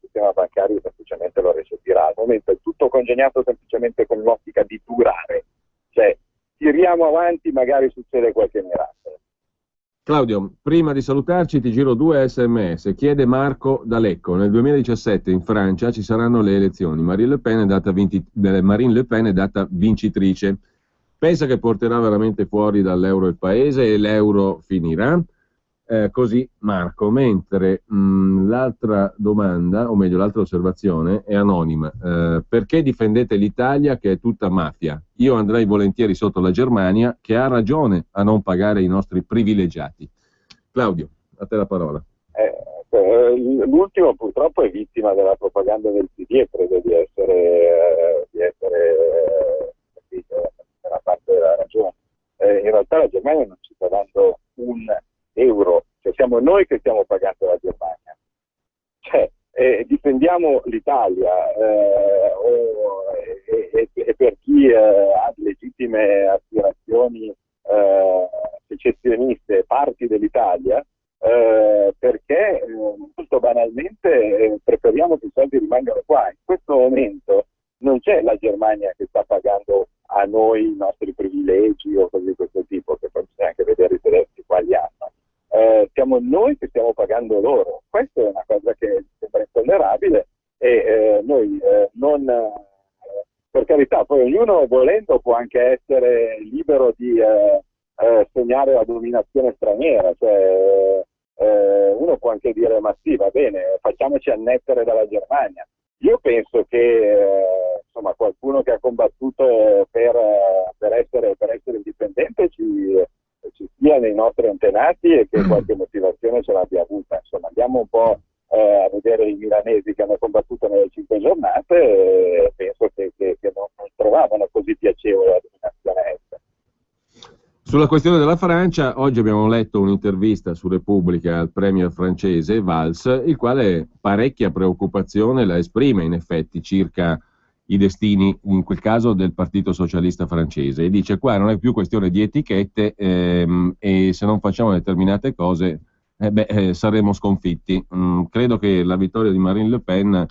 sistema bancario semplicemente lo recepirà. Al momento è tutto congegnato semplicemente con l'ottica di durare, cioè tiriamo avanti, magari succede qualche miracolo. Claudio, prima di salutarci ti giro 2 sms. Chiede Marco da Lecco: nel 2017 in Francia ci saranno le elezioni, Marine Le Pen è data vincitrice. Pensa che porterà veramente fuori dall'euro il paese e l'euro finirà? Così Marco, mentre l'altra domanda, o meglio l'altra osservazione, è anonima. Perché difendete l'Italia che è tutta mafia? Io andrei volentieri sotto la Germania, che ha ragione a non pagare i nostri privilegiati. Claudio, a te la parola. L'ultimo purtroppo è vittima della propaganda del PD e credo di essere nella parte della ragione. In realtà la Germania non ci sta dando un euro, cioè siamo noi che stiamo pagando la Germania, cioè difendiamo l'Italia e per chi ha legittime aspirazioni secessioniste parti dell'Italia, perché molto banalmente preferiamo che i soldi rimangano qua. In questo momento non c'è la Germania che sta pagando a noi i nostri privilegi o cose di questo tipo, che poi bisogna anche vedere i tedeschi quali hanno. Siamo noi che stiamo pagando loro. Questa è una cosa che sembra intollerabile e noi non, per carità, poi ognuno volendo può anche essere libero di sognare la dominazione straniera, cioè uno può anche dire ma sì, va bene, facciamoci annettere dalla Germania. Io penso che insomma qualcuno che ha combattuto per essere indipendente ci sia nei nostri antenati e che qualche motivazione ce l'abbia avuta. Insomma, andiamo un po' a vedere i milanesi che hanno combattuto nelle 5 giornate e penso che non trovavano così piacevole la dominazione estera. Sulla questione della Francia, oggi abbiamo letto un'intervista su Repubblica al premier francese Valls, il quale parecchia preoccupazione la esprime in effetti circa i destini, in quel caso, del Partito Socialista francese, e dice qua non è più questione di etichette e se non facciamo determinate cose saremo sconfitti. Credo che la vittoria di Marine Le Pen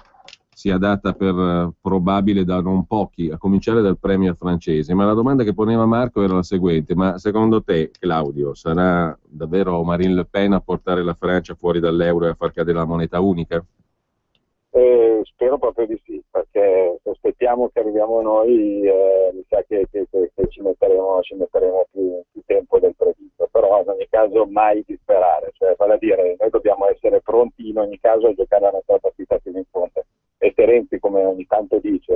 sia data per probabile da non pochi, a cominciare dal premier francese. Ma la domanda che poneva Marco era la seguente: ma secondo te, Claudio, sarà davvero Marine Le Pen a portare la Francia fuori dall'euro e a far cadere la moneta unica? Spero proprio di sì, perché se aspettiamo che arriviamo noi mi sa che ci metteremo più tempo del previsto, però in ogni caso mai disperare, cioè vale a dire noi dobbiamo essere pronti in ogni caso a giocare la nostra partita fino in fondo. E se Renzi, come ogni tanto dice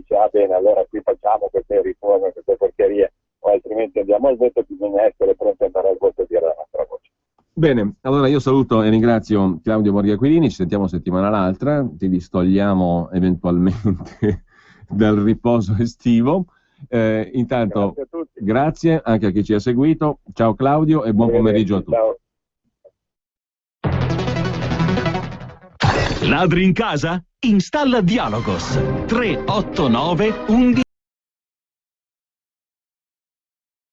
ah bene, allora qui facciamo queste riforme, queste porcherie, o altrimenti andiamo al voto, bisogna essere pronti ad andare al voto e dire la nostra voce. Bene, allora io saluto e ringrazio Claudio Borghi-Aquilini, ci sentiamo settimana l'altra, ti distogliamo eventualmente dal riposo estivo. Intanto grazie anche a chi ci ha seguito, ciao Claudio e buon pomeriggio a tutti. Ciao. Ladri in casa? Installa Dialogos 389 11